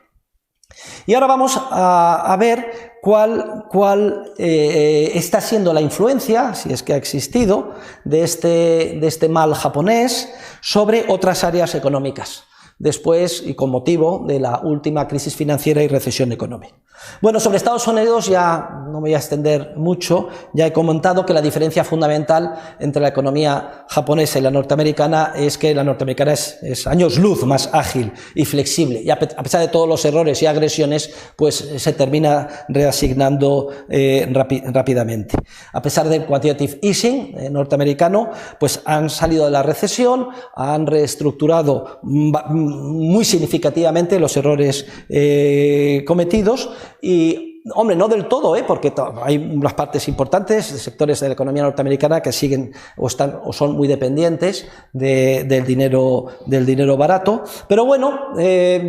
Y ahora vamos a ver cuál está siendo la influencia, si es que ha existido, de este mal japonés sobre otras áreas económicas, después y con motivo de la última crisis financiera y recesión económica. Bueno, sobre Estados Unidos ya no me voy a extender mucho, ya he comentado que la diferencia fundamental entre la economía japonesa y la norteamericana es que la norteamericana es años luz más ágil y flexible, y a pesar de todos los errores y agresiones, pues se termina reasignando rápidamente. A pesar del quantitative easing norteamericano, pues han salido de la recesión, han reestructurado muy significativamente los errores cometidos. Y, hombre, no del todo, porque hay unas partes importantes de sectores de la economía norteamericana que siguen o son muy dependientes del dinero barato, pero bueno,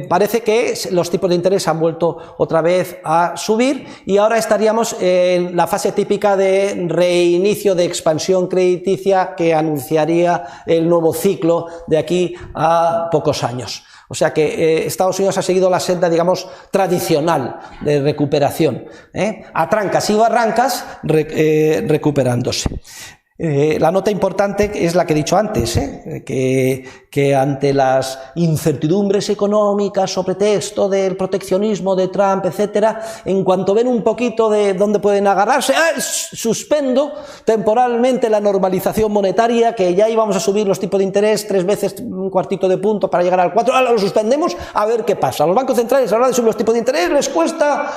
parece que los tipos de interés han vuelto otra vez a subir y ahora estaríamos en la fase típica de reinicio de expansión crediticia que anunciaría el nuevo ciclo de aquí a pocos años. O sea que Estados Unidos ha seguido la senda, digamos, tradicional de recuperación, a trancas y barrancas recuperándose. La nota importante es la que he dicho antes, que ante las incertidumbres económicas sobre texto del proteccionismo de Trump, etcétera, en cuanto ven un poquito de dónde pueden agarrarse, suspendo temporalmente la normalización monetaria, que ya íbamos a subir los tipos de interés 3 veces un cuartito de punto para llegar al 4, ahora lo suspendemos a ver qué pasa. A los bancos centrales a la hora de subir los tipos de interés les cuesta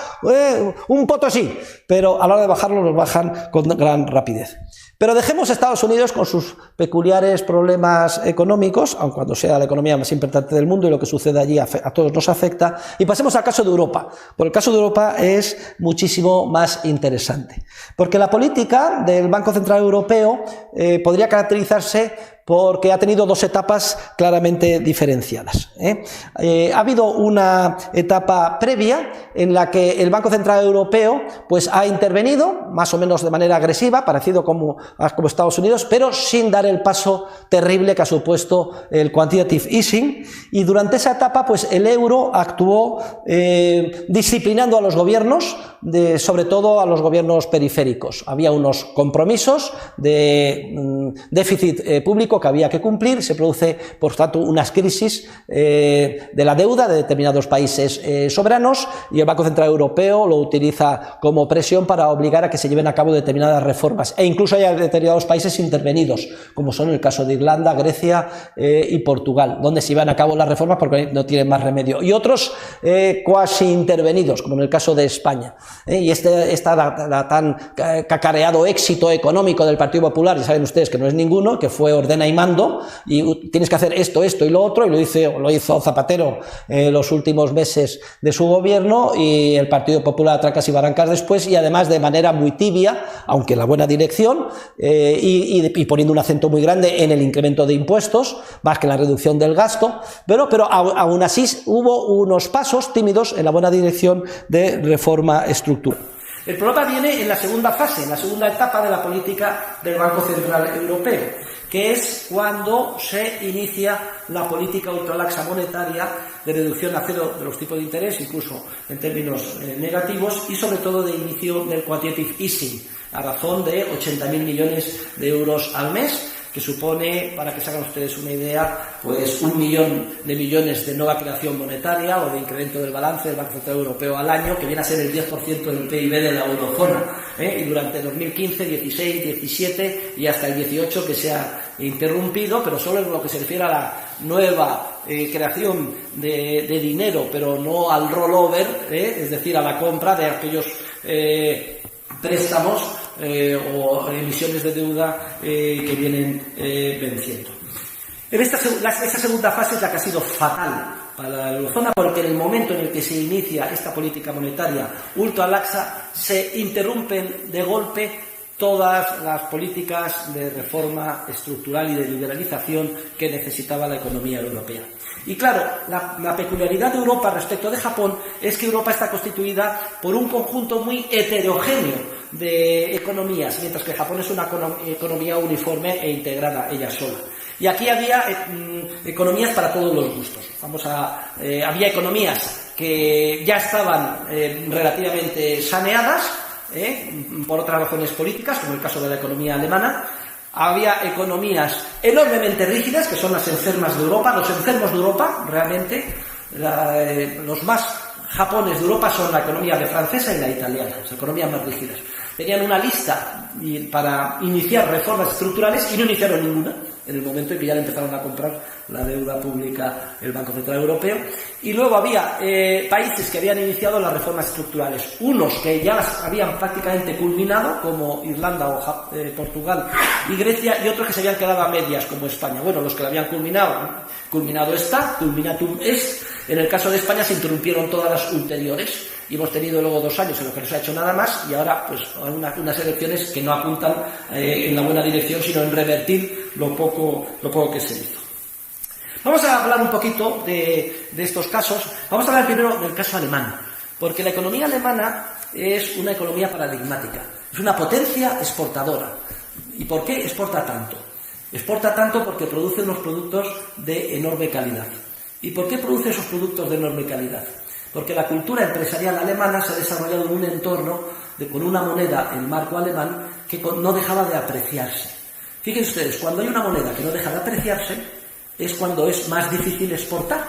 un potosí, pero a la hora de bajarlos los bajan con gran rapidez. Pero dejemos a Estados Unidos con sus peculiares problemas económicos, aun cuando sea la economía más importante del mundo y lo que sucede allí a todos nos afecta, y pasemos al caso de Europa. Porque el caso de Europa es muchísimo más interesante. Porque la política del Banco Central Europeo podría caracterizarse porque ha tenido 2 etapas claramente diferenciadas. Ha habido una etapa previa en la que el Banco Central Europeo pues, ha intervenido, más o menos de manera agresiva, parecido como Estados Unidos, pero sin dar el paso terrible que ha supuesto el quantitative easing, y durante esa etapa pues, el euro actuó disciplinando a los gobiernos, sobre todo a los gobiernos periféricos. Había unos compromisos de déficit público que había que cumplir, se produce por tanto unas crisis de la deuda de determinados países soberanos, y el Banco Central Europeo lo utiliza como presión para obligar a que se lleven a cabo determinadas reformas, e incluso hay determinados países intervenidos, como son el caso de Irlanda, Grecia y Portugal, donde se llevan a cabo las reformas porque no tienen más remedio, y otros cuasi intervenidos, como en el caso de España. Y la tan cacareado éxito económico del Partido Popular, ya saben ustedes que no es ninguno, que fue ordena y mando, y tienes que hacer esto y lo otro, y lo hizo Zapatero los últimos meses de su gobierno, y el Partido Popular a trancas y barrancas después, y además de manera muy tibia, aunque en la buena dirección, y poniendo un acento muy grande en el incremento de impuestos, más que en la reducción del gasto, pero aún así hubo unos pasos tímidos en la buena dirección de reforma estructural. El problema viene en la segunda fase, en la segunda etapa de la política del Banco Central Europeo, que es cuando se inicia la política ultralaxa monetaria de reducción a cero de los tipos de interés, incluso en términos negativos, y sobre todo de inicio del quantitative easing, a razón de 80.000 millones de euros al mes, que supone, para que se hagan ustedes una idea, pues 1 millón de millones de nueva creación monetaria o de incremento del balance del Banco Central Europeo al año, que viene a ser el 10% del PIB de la eurozona, y durante 2015, 16, 17 y hasta el 18 que se ha interrumpido, pero solo en lo que se refiere a la nueva creación de dinero, pero no al rollover, es decir, a la compra de aquellos préstamos o emisiones de deuda que vienen venciendo. Esta segunda fase es la que ha sido fatal para la eurozona, porque en el momento en el que se inicia esta política monetaria ultra laxa se interrumpen de golpe todas las políticas de reforma estructural y de liberalización que necesitaba la economía europea. Y claro, la peculiaridad de Europa respecto de Japón es que Europa está constituida por un conjunto muy heterogéneo de economías, mientras que Japón es una economía uniforme e integrada ella sola. Y aquí había economías para todos los gustos. Había economías que ya estaban relativamente saneadas, por otras razones políticas, como el caso de la economía alemana. Había economías enormemente rígidas, que son las enfermas de Europa. Los enfermos de Europa, realmente, los más japones de Europa son la economía francesa y la italiana, las economías más rígidas. Tenían una lista para iniciar reformas estructurales y no iniciaron ninguna, en el momento en que ya le empezaron a comprar la deuda pública el Banco Central Europeo. Y luego había países que habían iniciado las reformas estructurales, unos que ya las habían prácticamente culminado, como Irlanda o Portugal y Grecia, y otros que se habían quedado a medias, como España. Bueno, los que la habían culminado está, culminatum est. En el caso de España se interrumpieron todas las ulteriores y hemos tenido luego 2 años en los que no se ha hecho nada más, y ahora pues unas elecciones que no apuntan en la buena dirección, sino en revertir lo poco que se hizo. Vamos a hablar un poquito de estos casos. Vamos a hablar primero del caso alemán, porque la economía alemana es una economía paradigmática, es una potencia exportadora. ¿Y por qué exporta tanto? Exporta tanto porque produce unos productos de enorme calidad. ¿Y por qué produce esos productos de enorme calidad? Porque la cultura empresarial alemana se ha desarrollado en un entorno con una moneda, el marco alemán, que no dejaba de apreciarse. Fíjense ustedes, cuando hay una moneda que no deja de apreciarse, es cuando es más difícil exportar.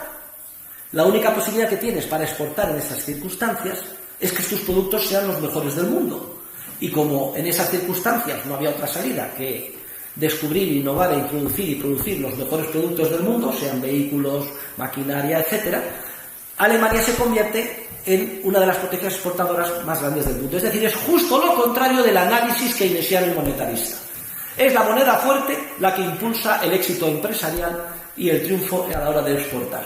La única posibilidad que tienes para exportar en esas circunstancias es que tus productos sean los mejores del mundo. Y como en esas circunstancias no había otra salida que descubrir, innovar e introducir y producir los mejores productos del mundo, sean vehículos, maquinaria, etc., Alemania se convierte en una de las potencias exportadoras más grandes del mundo. Es decir, es justo lo contrario del análisis keynesiano y monetarista. Es la moneda fuerte la que impulsa el éxito empresarial y el triunfo a la hora de exportar.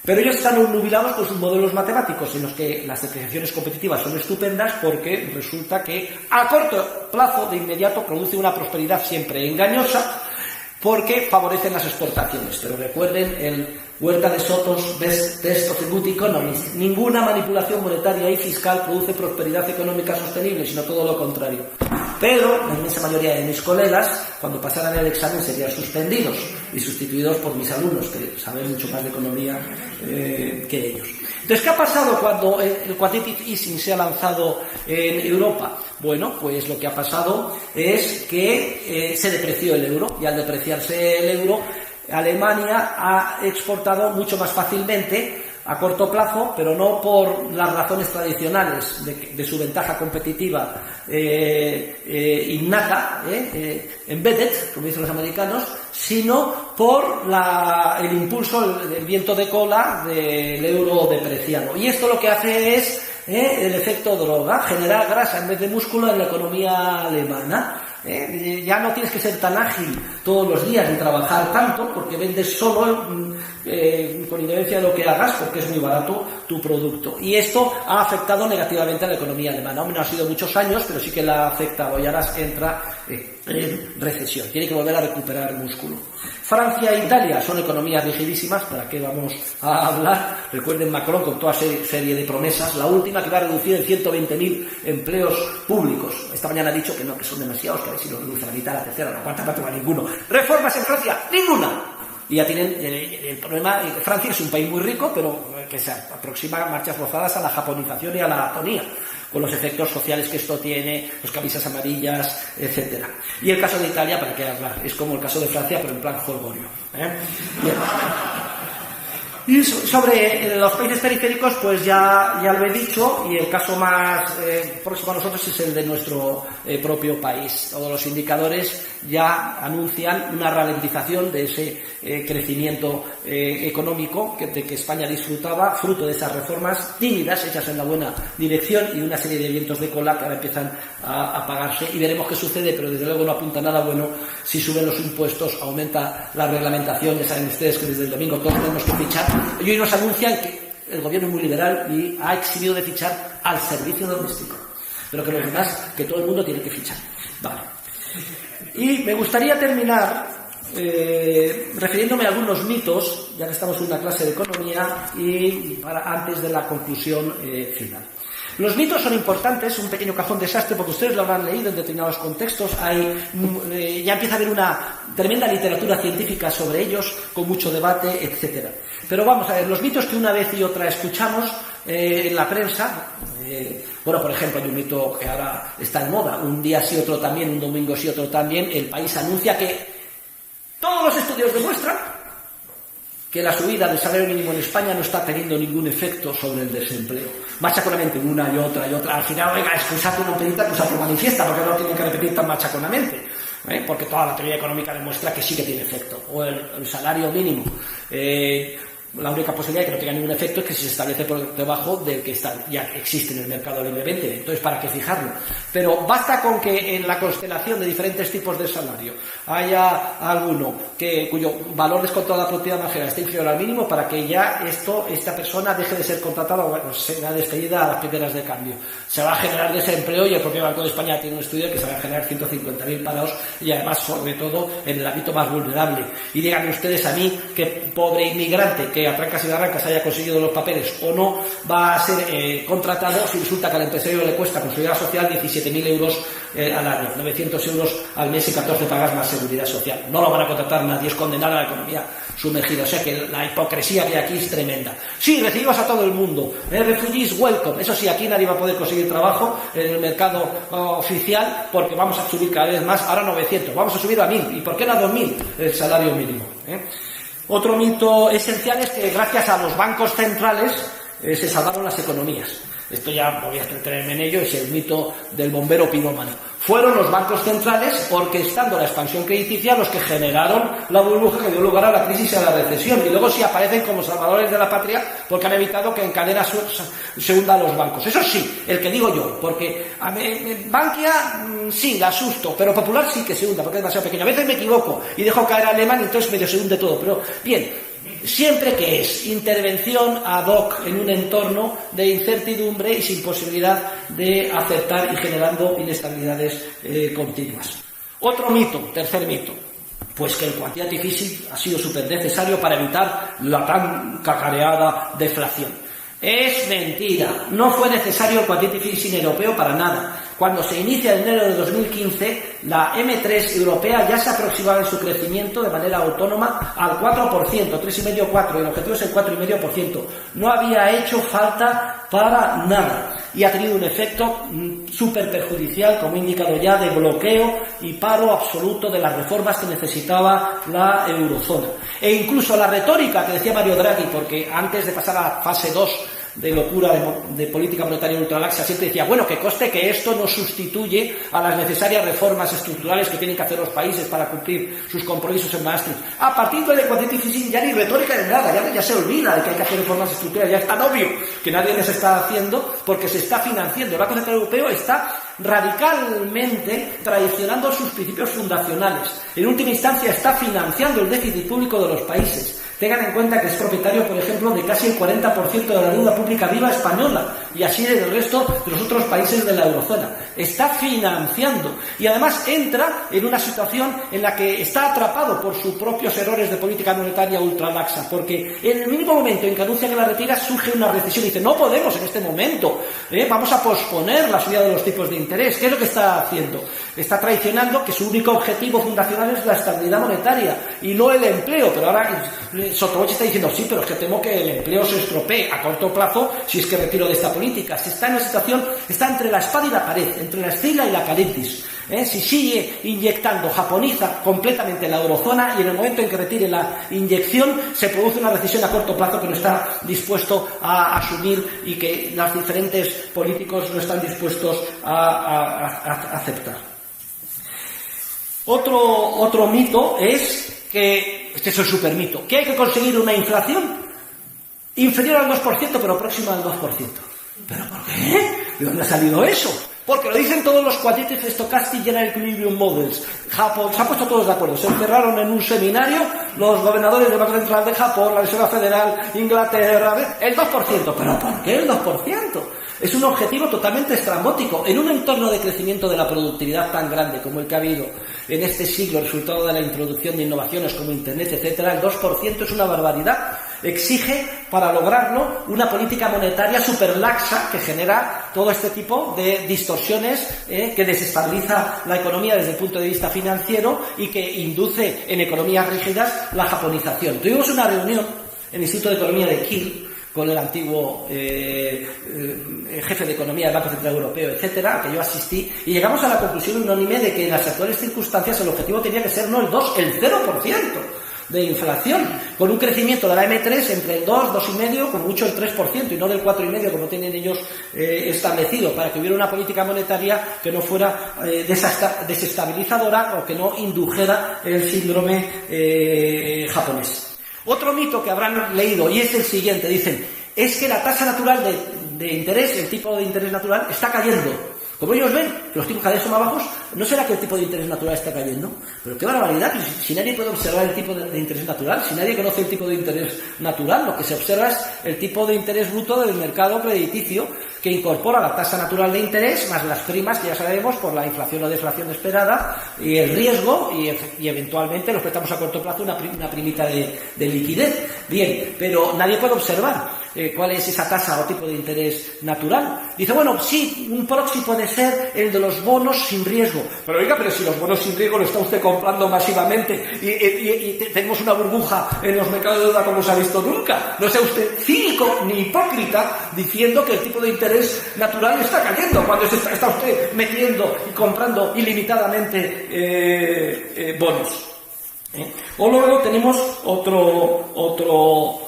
Pero ellos están obnubilados por sus modelos matemáticos, en los que las depreciaciones competitivas son estupendas, porque resulta que a corto plazo, de inmediato, produce una prosperidad siempre engañosa, porque favorecen las exportaciones. Pero recuerden el Huerta de Soto's Best Test of a Good Economist: ninguna manipulación monetaria y fiscal produce prosperidad económica sostenible, sino todo lo contrario. Pero la inmensa mayoría de mis colegas, cuando pasaran el examen, serían suspendidos y sustituidos por mis alumnos, que saben mucho más de economía que ellos. Entonces, ¿qué ha pasado cuando el quantitative easing se ha lanzado en Europa? Bueno, pues lo que ha pasado es que se depreció el euro, y al depreciarse el euro, Alemania ha exportado mucho más fácilmente a corto plazo, pero no por las razones tradicionales de su ventaja competitiva innata, embedded, como dicen los americanos, sino por el impulso, el viento de cola del euro depreciado. Y esto lo que hace es el efecto droga, generar grasa en vez de músculo en la economía alemana. Ya no tienes que ser tan ágil todos los días ni trabajar tanto, porque vendes solo con independencia de lo que hagas, porque es muy barato tu producto. Y esto ha afectado negativamente a la economía alemana. Hombre, no ha sido muchos años, pero sí que la ha afectado, y ahora entra en recesión. Tiene que volver a recuperar el músculo. Francia e Italia son economías rigidísimas. ¿Para qué vamos a hablar? Recuerden Macron con toda serie de promesas. La última, que va a reducir en 120.000 empleos públicos. Esta mañana ha dicho que no, que son demasiados, que a ver si lo reduce a la mitad, a la tercera, a la cuarta parte, a ninguno. ¿Reformas en Francia? ¡Ninguna! Y ya tienen el problema. Francia es un país muy rico, pero que se aproxima a marchas forzadas a la japonización y a la atonía, con los efectos sociales que esto tiene, las camisas amarillas, etcétera. Y el caso de Italia, ¿para qué hablar? Es como el caso de Francia, pero en plan jolgorio. Y sobre los países periféricos, pues ya lo he dicho, y el caso más próximo a nosotros es el de nuestro propio país. Todos los indicadores ya anuncian una ralentización de ese crecimiento económico de que España disfrutaba, fruto de esas reformas tímidas hechas en la buena dirección y una serie de vientos de cola que ahora empiezan a apagarse, y veremos qué sucede, pero desde luego no apunta nada bueno. Si suben los impuestos, aumenta la reglamentación. Ya saben ustedes que desde el domingo todos tenemos que fichar, y hoy nos anuncian que el gobierno es muy liberal y ha eximido de fichar al servicio doméstico, pero que los demás, que todo el mundo tiene que fichar. Vale. Y me gustaría terminar refiriéndome a algunos mitos, ya que estamos en una clase de economía, y antes de la conclusión final. Los mitos son importantes, un pequeño cajón desastre, porque ustedes lo habrán leído en determinados contextos. Ya empieza a haber una tremenda literatura científica sobre ellos, con mucho debate, etcétera. Pero vamos a ver, los mitos que una vez y otra escuchamos en la prensa. Bueno, por ejemplo, hay un mito que ahora está en moda: un día sí, otro también, un domingo sí, otro también. El País anuncia que todos los estudios demuestran que la subida del salario mínimo en España no está teniendo ningún efecto sobre el desempleo. Machaconamente, una y otra y otra. Al final, oiga, excusate una pedita, pues se manifiesta, porque no lo tienen que repetir tan machaconamente. Porque toda la teoría económica demuestra que sí que tiene efecto. O el salario mínimo. La única posibilidad de que no tenga ningún efecto es que se establece por debajo del que ya existe en el mercado libremente. Entonces, ¿para qué fijarlo? Pero basta con que en la constelación de diferentes tipos de salario haya alguno cuyo valor descontado de la productividad marginal esté inferior al mínimo para que ya esta persona deje de ser contratada o sea despedida a las primeras de cambio. Se va a generar desempleo, y el propio Banco de España tiene un estudio que se va a generar 150.000 parados, y además, sobre todo, en el ámbito más vulnerable. Y díganme ustedes a mí que pobre inmigrante que a trancas y barrancas haya conseguido los papeles o no va a ser contratado si resulta que al empresario le cuesta con seguridad social 17.000 euros al año, 900 euros al mes y 14 pagas más seguridad social. No lo van a contratar nadie, es condenar a la economía sumergida. O sea que la hipocresía que aquí es tremenda. Sí, recibimos a todo el mundo, refugees welcome. Eso sí, aquí nadie va a poder conseguir trabajo en el mercado oficial, porque vamos a subir cada vez más. Ahora 900, vamos a subir a 1.000. ¿Y por qué no a 2.000 el salario mínimo? Otro mito esencial es que gracias a los bancos centrales se salvaron las economías. Esto ya voy a entretenerme en ello, es el mito del bombero pirómano. Fueron los bancos centrales, orquestando la expansión crediticia, los que generaron la burbuja que dio lugar a la crisis y a la recesión. Y luego sí aparecen como salvadores de la patria porque han evitado que en cadena se hundan los bancos. Eso sí, el que digo yo, porque Bankia sí, la asusto, pero Popular sí que se hunda porque es demasiado pequeño. A veces me equivoco y dejo caer a Alemán y entonces medio se hunde todo. Pero bien, siempre que es intervención ad hoc en un entorno de incertidumbre y sin posibilidad de acertar y generando inestabilidades continuas. Otro mito, tercer mito, pues que el quantitative easing ha sido súper necesario para evitar la tan cacareada deflación. Es mentira, no fue necesario el quantitative easing europeo para nada. Cuando se inicia en enero de 2015, la M3 europea ya se aproximaba en su crecimiento de manera autónoma al 4%, 3,5-4%, y el objetivo es el 4,5%. No había hecho falta para nada y ha tenido un efecto súper perjudicial, como he indicado ya, de bloqueo y paro absoluto de las reformas que necesitaba la eurozona. E incluso la retórica que decía Mario Draghi, porque antes de pasar a fase 2 de locura de política monetaria ultralaxa, siempre decía, bueno, que conste que esto no sustituye a las necesarias reformas estructurales que tienen que hacer los países para cumplir sus compromisos en Maastricht. A partir del quantitative easing ya ni retórica ni nada, ya se olvida de que hay que hacer reformas estructurales, ya es tan obvio que nadie les está haciendo porque se está financiando. El Banco Central Europeo está radicalmente traicionando sus principios fundacionales. En última instancia está financiando el déficit público de los países. Tengan en cuenta que es propietario, por ejemplo, de casi el 40% de la deuda pública viva española y así del resto de los otros países de la eurozona. Está financiando y además entra en una situación en la que está atrapado por sus propios errores de política monetaria ultralaxa, porque en el mínimo momento en que anuncia que la retira surge una recesión y dice, no podemos en este momento, vamos a posponer la subida de los tipos de interés. ¿Qué es lo que está haciendo? Está traicionando que su único objetivo fundacional es la estabilidad monetaria y no el empleo. Pero ahora Sotobosc está diciendo, sí, pero es que temo que el empleo se estropee a corto plazo si es que retiro de esta política. Se está en una situación, está entre la espada y la pared, entre la escila y la calentis. Si sigue inyectando, japoniza completamente la eurozona, y en el momento en que retire la inyección se produce una recesión a corto plazo que no está dispuesto a asumir y que los diferentes políticos no están dispuestos a aceptar. Otro mito es que, este es el supermito, que hay que conseguir una inflación inferior al 2%, pero próxima al 2%. ¿Pero por qué? ¿De dónde ha salido eso? Porque lo dicen todos los Quantitative Stochastic General Equilibrium Models. Japón, se han puesto todos de acuerdo. Se encerraron en un seminario los gobernadores del Banco Central de Japón, la Reserva Federal, Inglaterra, el 2%. ¿Pero por qué el 2%? Es un objetivo totalmente estrambótico. En un entorno de crecimiento de la productividad tan grande como el que ha habido en este siglo, resultado de la introducción de innovaciones como Internet, etcétera, el 2% es una barbaridad. Exige, para lograrlo, una política monetaria superlaxa que genera todo este tipo de distorsiones que desestabiliza la economía desde el punto de vista financiero y que induce en economías rígidas la japonización. Tuvimos una reunión en el Instituto de Economía de Kiel con el antiguo jefe de economía del Banco Central Europeo, etcétera, que yo asistí, y llegamos a la conclusión unánime de que en las actuales circunstancias el objetivo tenía que ser no el 2, el 0% de inflación, con un crecimiento de la M3 entre el 2, 2,5, como mucho el 3%, y no del 4,5 como tienen ellos establecido, para que hubiera una política monetaria que no fuera desestabilizadora o que no indujera el síndrome japonés. Otro mito que habrán leído, y es el siguiente, dicen, es que la tasa natural de interés, el tipo de interés natural, está cayendo. Como ellos ven que los tipos cada vez son más bajos, ¿no será que el tipo de interés natural está cayendo? Pero qué barbaridad, si nadie puede observar el tipo de interés natural, si nadie conoce el tipo de interés natural, lo que se observa es el tipo de interés bruto del mercado crediticio, que incorpora la tasa natural de interés más las primas que ya sabemos por la inflación o deflación esperada y el riesgo y eventualmente los préstamos a corto plazo una primita de liquidez. Bien, pero nadie puede observar cuál es esa tasa o tipo de interés natural. Dice, bueno, sí, un proxy puede ser el de los bonos sin riesgo. Pero oiga, pero si los bonos sin riesgo lo está usted comprando masivamente y tenemos una burbuja en los mercados de deuda como se ha visto nunca. No sea usted cínico ni hipócrita diciendo que el tipo de interés natural está cayendo cuando está usted metiendo y comprando ilimitadamente bonos. O luego tenemos otro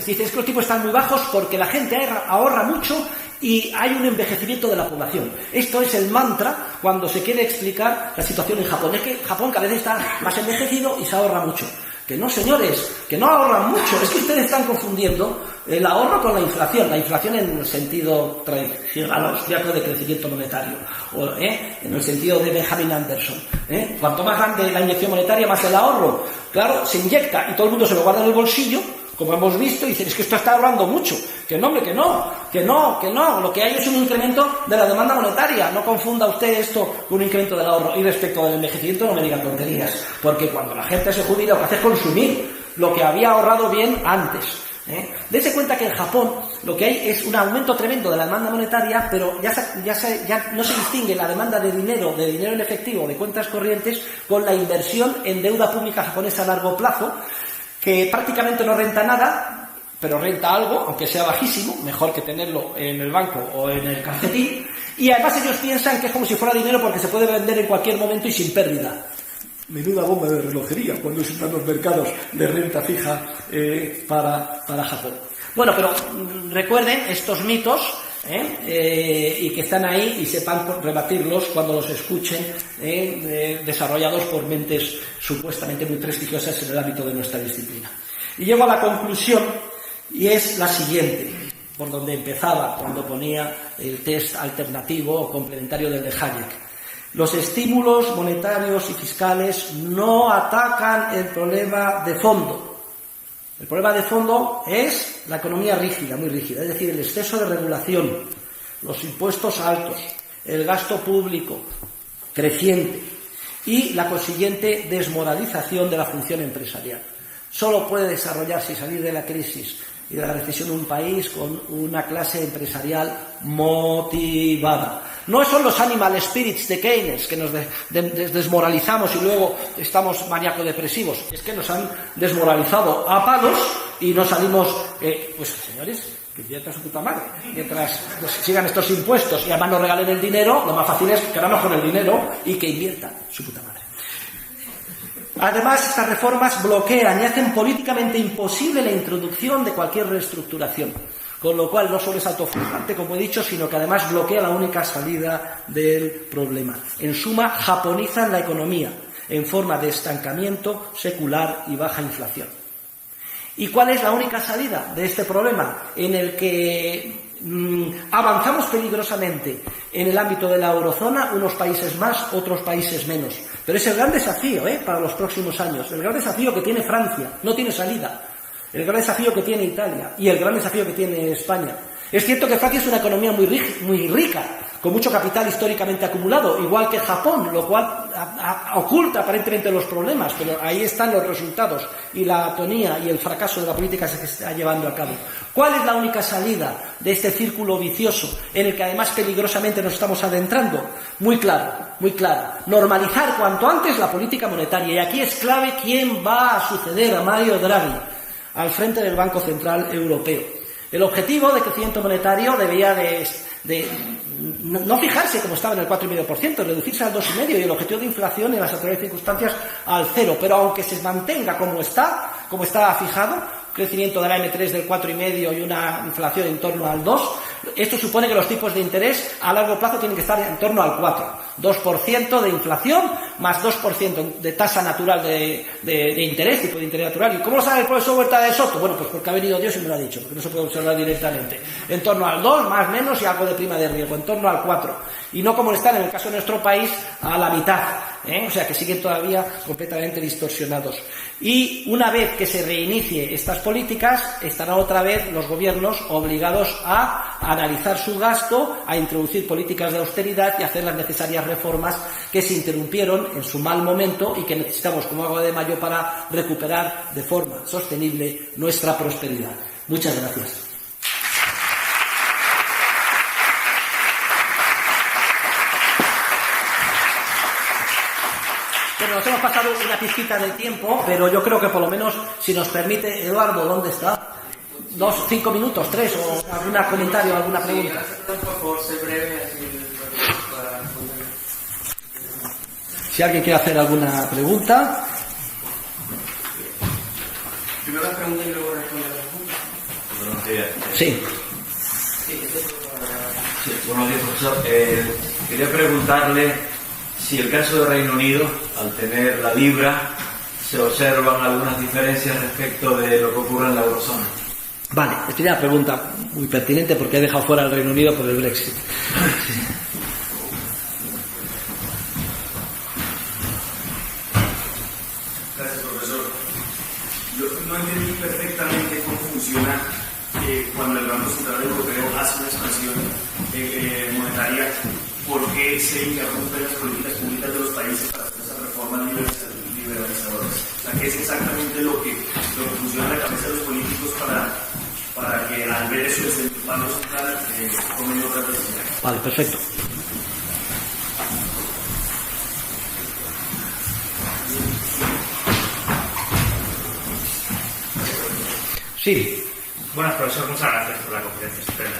dice, es que los tipos están muy bajos porque la gente ahorra mucho y hay un envejecimiento de la población. Esto es el mantra cuando se quiere explicar la situación en Japón. Es que Japón cada vez está más envejecido y se ahorra mucho. Que no, señores, que no ahorran mucho. Es que ustedes están confundiendo el ahorro con la inflación. La inflación en el sentido tradicional austriaco de crecimiento monetario, o en el sentido de Benjamin Anderson. Cuanto más grande la inyección monetaria, más el ahorro. Claro, se inyecta y todo el mundo se lo guarda en el bolsillo, como hemos visto, y dicen, es que esto está ahorrando mucho. Que no, hombre, que no. Lo que hay es un incremento de la demanda monetaria. No confunda usted esto con un incremento del ahorro. Y respecto al envejecimiento, no me digan tonterías. Porque cuando la gente se jubila, lo que hace es consumir lo que había ahorrado bien antes. Dese cuenta que en Japón lo que hay es un aumento tremendo de la demanda monetaria, pero ya no se distingue la demanda de dinero en efectivo, de cuentas corrientes, con la inversión en deuda pública japonesa a largo plazo, que prácticamente no renta nada, pero renta algo, aunque sea bajísimo, mejor que tenerlo en el banco o en el calcetín, y además ellos piensan que es como si fuera dinero porque se puede vender en cualquier momento y sin pérdida. Menuda bomba de relojería cuando se usan los mercados de renta fija para Japón. Bueno, pero recuerden estos mitos y que están ahí y sepan rebatirlos cuando los escuchen, desarrollados por mentes supuestamente muy prestigiosas en el ámbito de nuestra disciplina. Y llego a la conclusión, y es la siguiente, por donde empezaba cuando ponía el test alternativo o complementario del de Hayek. Los estímulos monetarios y fiscales no atacan el problema de fondo. El problema de fondo es la economía rígida, muy rígida, es decir, el exceso de regulación, los impuestos altos, el gasto público creciente y la consiguiente desmoralización de la función empresarial. Solo puede desarrollarse y salir de la crisis y de la recesión de un país con una clase empresarial motivada. No son los animal spirits de Keynes que nos desmoralizamos y luego estamos maníaco-depresivos. Es que nos han desmoralizado a palos y no salimos, pues señores, que inviertan su puta madre. Mientras sigan estos impuestos y además nos regalen el dinero, lo más fácil es quedarnos con el dinero y que inviertan su puta madre. Además, estas reformas bloquean y hacen políticamente imposible la introducción de cualquier reestructuración, con lo cual no solo es autoflagante, como he dicho, sino que además bloquea la única salida del problema. En suma, japonizan la economía en forma de estancamiento secular y baja inflación. ¿Y cuál es la única salida de este problema? En el que avanzamos peligrosamente en el ámbito de la eurozona, unos países más, otros países menos. Pero es el gran desafío para los próximos años, el gran desafío que tiene Francia, no tiene salida, el gran desafío que tiene Italia y el gran desafío que tiene España. Es cierto que Francia es una economía muy rica, con mucho capital históricamente acumulado, igual que Japón, lo cual oculta aparentemente los problemas, pero ahí están los resultados y la atonía y el fracaso de la política que se está llevando a cabo. ¿Cuál es la única salida de este círculo vicioso en el que además peligrosamente nos estamos adentrando? Muy claro. Normalizar cuanto antes la política monetaria. Y aquí es clave quién va a suceder a Mario Draghi al frente del Banco Central Europeo. El objetivo de crecimiento monetario debía de no fijarse como estaba en el 4,5%, reducirse al 2,5% y el objetivo de inflación en las actuales circunstancias al 0%. Pero aunque se mantenga como está fijado, crecimiento de la M3 del 4,5% y una inflación en torno al 2%, esto supone que los tipos de interés a largo plazo tienen que estar en torno al 4%. 2% de inflación más 2% de tasa natural de interés, tipo de interés natural. ¿Y cómo lo sabe el profesor Huerta de Soto? Bueno, pues porque ha venido Dios y me lo ha dicho, porque no se puede observar directamente. En torno al 2, más o menos, y algo de prima de riesgo, en torno al 4%. Y no como están en el caso de nuestro país, a la mitad. O sea, que siguen todavía completamente distorsionados. Y una vez que se reinicie estas políticas, estarán otra vez los gobiernos obligados a analizar su gasto, a introducir políticas de austeridad y hacer las necesarias reformas que se interrumpieron en su mal momento y que necesitamos como agua de mayo para recuperar de forma sostenible nuestra prosperidad. Muchas gracias. Bueno, nos hemos pasado una pizquita de tiempo, pero yo creo que por lo menos, si nos permite, Eduardo, ¿dónde está? 5 minutos, 3, o algún comentario, alguna pregunta. Por favor, sé breve, así para responder. Si alguien quiere hacer alguna pregunta. Primero la pregunta y luego responder la pregunta. Buenos días. Sí. Buenos días, profesor. Quería preguntarle si el caso de Reino Unido, al tener la libra, se observan algunas diferencias respecto de lo que ocurre en la eurozona. Vale, esta es una pregunta muy pertinente porque he dejado fuera al Reino Unido por el Brexit. Gracias, profesor. Yo no entendí perfectamente cómo funciona cuando el Banco Central Europeo hace una expansión monetaria, por qué se interrumpen las políticas públicas de los países para hacer esas reformas liberalizadoras. O sea, ¿qué es exactamente lo que funciona en la cabeza de los políticos para que al ver eso desde el Banco Central tomen otras decisiones? Vale, perfecto. Sí. Buenas, profesor, muchas gracias por la conferencia estupenda.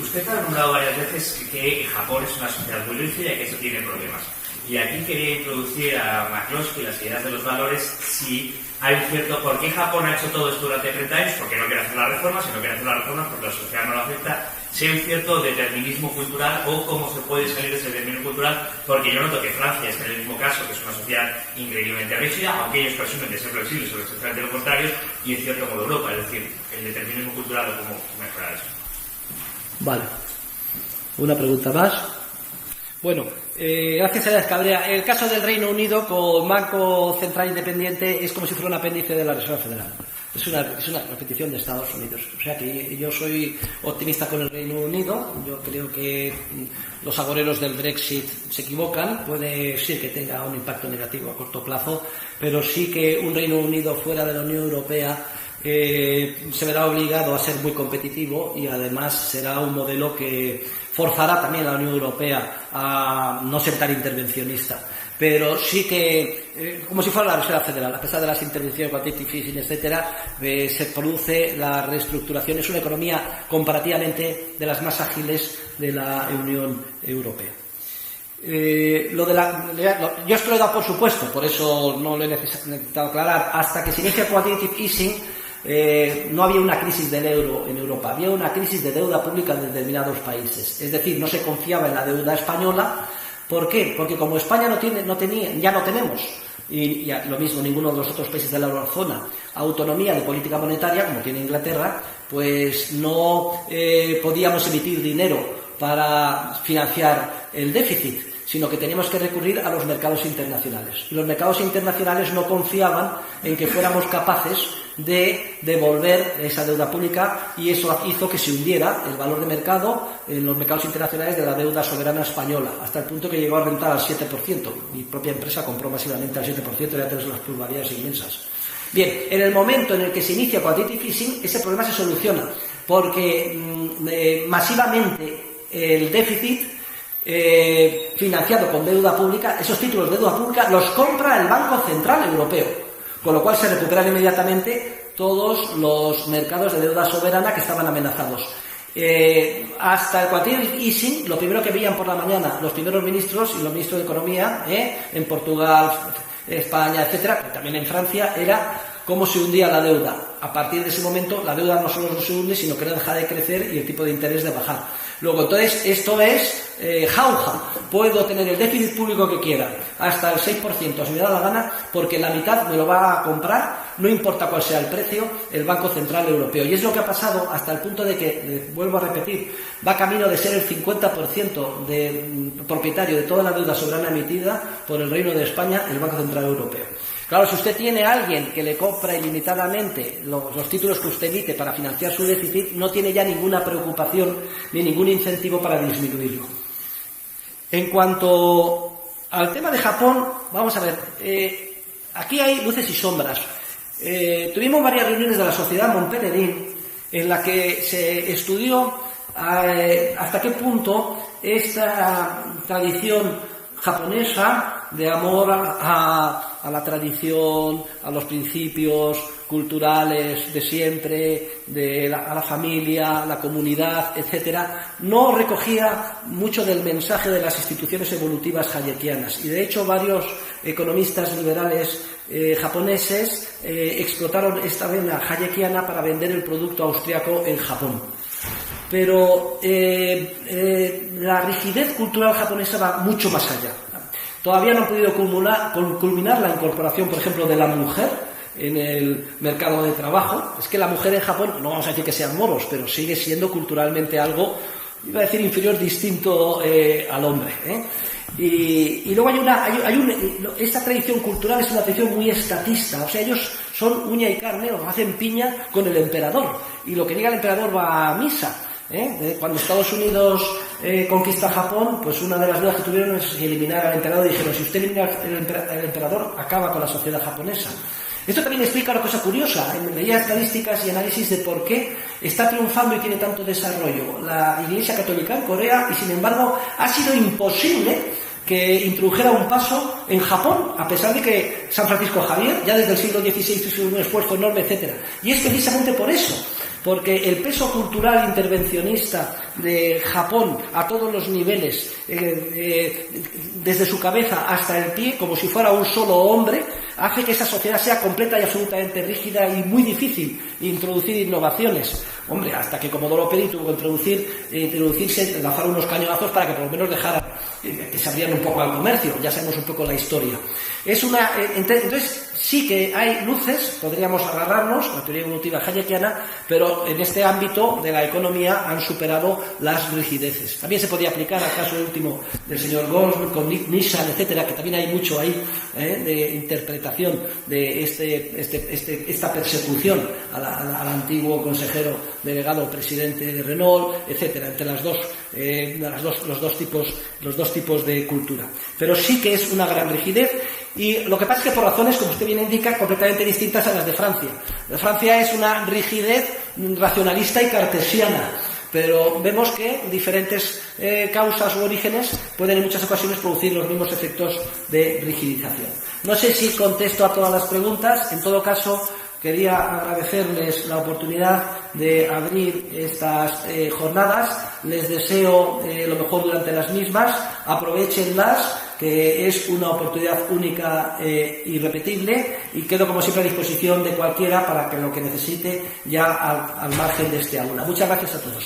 Usted ha nombrado varias veces que Japón es una sociedad muy rígida y que eso tiene problemas. Y aquí quería introducir a McCloskey las ideas de los valores, si hay un cierto por qué Japón ha hecho todo esto durante 30 años, porque no quiere hacer la reforma, si no quiere hacer la reforma porque la sociedad no lo acepta, si hay un cierto determinismo cultural o cómo se puede salir de ese determinismo cultural, porque yo noto que Francia está en el mismo caso, que es una sociedad increíblemente rígida, aunque ellos presumen de ser flexibles o exactamente lo contrario, y en cierto modo Europa, es decir, el determinismo cultural o cómo mejorar eso. Vale. ¿Una pregunta más? Bueno, gracias a la Escabrea. El caso del Reino Unido con Banco Central Independiente es como si fuera un apéndice de la Reserva Federal. Es una repetición de Estados Unidos. O sea que yo soy optimista con el Reino Unido. Yo creo que los agoreros del Brexit se equivocan. Puede ser que tenga un impacto negativo a corto plazo, pero sí que un Reino Unido fuera de la Unión Europea se verá obligado a ser muy competitivo y además será un modelo que forzará también a la Unión Europea a no ser tan intervencionista. Pero sí que, como si fuera la Reserva Federal, a pesar de las intervenciones, quantitative easing, etcétera, se produce la reestructuración. Es una economía comparativamente de las más ágiles de la Unión Europea. Yo esto lo he dado por supuesto, por eso no lo he necesitado aclarar. Hasta que se inicia quantitative easing, no había una crisis del euro en Europa, había una crisis de deuda pública en determinados países. Es decir, no se confiaba en la deuda española. ¿Por qué? Porque como España ya no tenemos, y lo mismo ninguno de los otros países de la eurozona, autonomía de política monetaria, como tiene Inglaterra, pues no podíamos emitir dinero para financiar el déficit, sino que teníamos que recurrir a los mercados internacionales. Y los mercados internacionales no confiaban en que fuéramos capaces de devolver esa deuda pública, y eso hizo que se hundiera el valor de mercado en los mercados internacionales de la deuda soberana española, hasta el punto que llegó a rentar al 7%. Mi propia empresa compró masivamente al 7%, ya tenemos unas plusvalías inmensas. Bien, en el momento en el que se inicia quantitative easing, ese problema se soluciona, porque masivamente el déficit financiado con deuda pública, esos títulos de deuda pública los compra el Banco Central Europeo, con lo cual se recuperan inmediatamente todos los mercados de deuda soberana que estaban amenazados. Hasta el quantitative easing, lo primero que veían por la mañana los primeros ministros y los ministros de Economía en Portugal, España, etcétera, pero también en Francia, era cómo se hundía la deuda. A partir de ese momento, la deuda no solo no se hunde, sino que no deja de crecer y el tipo de interés de bajar. Luego, entonces, esto es jauja. Puedo tener el déficit público que quiera, hasta el 6%, si me da la gana, porque la mitad me lo va a comprar, no importa cuál sea el precio, el Banco Central Europeo. Y es lo que ha pasado hasta el punto de que, vuelvo a repetir, va camino de ser el 50% de propietario de toda la deuda soberana emitida por el Reino de España, el Banco Central Europeo. Claro, si usted tiene a alguien que le compra ilimitadamente los títulos que usted emite para financiar su déficit, no tiene ya ninguna preocupación ni ningún incentivo para disminuirlo. En cuanto al tema de Japón, vamos a ver, aquí hay luces y sombras. Tuvimos varias reuniones de la Sociedad Montpellerin en la que se estudió hasta qué punto esta tradición japonesa de amor a la tradición, a los principios culturales de siempre, a la familia, la comunidad, etcétera, no recogía mucho del mensaje de las instituciones evolutivas hayekianas. Y de hecho varios economistas liberales japoneses explotaron esta vena hayekiana para vender el producto austriaco en Japón. Pero la rigidez cultural japonesa va mucho más allá. Todavía no han podido culminar la incorporación, por ejemplo, de la mujer en el mercado de trabajo. Es que la mujer en Japón, no vamos a decir que sean moros, pero sigue siendo culturalmente algo, iba a decir inferior, distinto al hombre. Y luego esta tradición cultural es una tradición muy estatista, o sea, ellos son uña y carne, o hacen piña con el emperador, y lo que diga el emperador va a misa. Cuando Estados Unidos conquista Japón, pues una de las dudas que tuvieron es eliminar al emperador, y dijeron, si usted elimina al emperador, acaba con la sociedad japonesa. Esto también explica una cosa curiosa, leía estadísticas y análisis de por qué está triunfando y tiene tanto desarrollo la Iglesia Católica en Corea, y sin embargo ha sido imposible que introdujera un paso en Japón, a pesar de que San Francisco Javier ya desde el siglo XVI hizo un esfuerzo enorme, etcétera. Y es precisamente por eso, porque el peso cultural intervencionista de Japón a todos los niveles, desde su cabeza hasta el pie, como si fuera un solo hombre, hace que esa sociedad sea completa y absolutamente rígida y muy difícil introducir innovaciones. Hombre, hasta que Comodoro Perry tuvo que introducirse, lanzar unos cañonazos para que por lo menos dejara que se abrieran un poco al comercio. Ya sabemos un poco la historia. Entonces sí que hay luces, podríamos agarrarnos, la teoría evolutiva hayekiana, pero en este ámbito de la economía han superado las rigideces. También se podía aplicar al caso último del señor Goldsmith con Nissan, etcétera, que también hay mucho ahí de interpretación de esta persecución al antiguo consejero delegado presidente de Renault, etcétera, entre los dos tipos de cultura. Pero sí que es una gran rigidez. Y lo que pasa es que por razones, como usted bien indica, completamente distintas a las de Francia. Francia es una rigidez racionalista y cartesiana, pero vemos que diferentes causas u orígenes pueden en muchas ocasiones producir los mismos efectos de rigidización. No sé si contesto a todas las preguntas. En todo caso, quería agradecerles la oportunidad de abrir estas jornadas. Les deseo lo mejor durante las mismas. Aprovéchenlas, que es una oportunidad única e irrepetible, y quedo como siempre a disposición de cualquiera para que lo que necesite ya al margen de este aula. Muchas gracias a todos.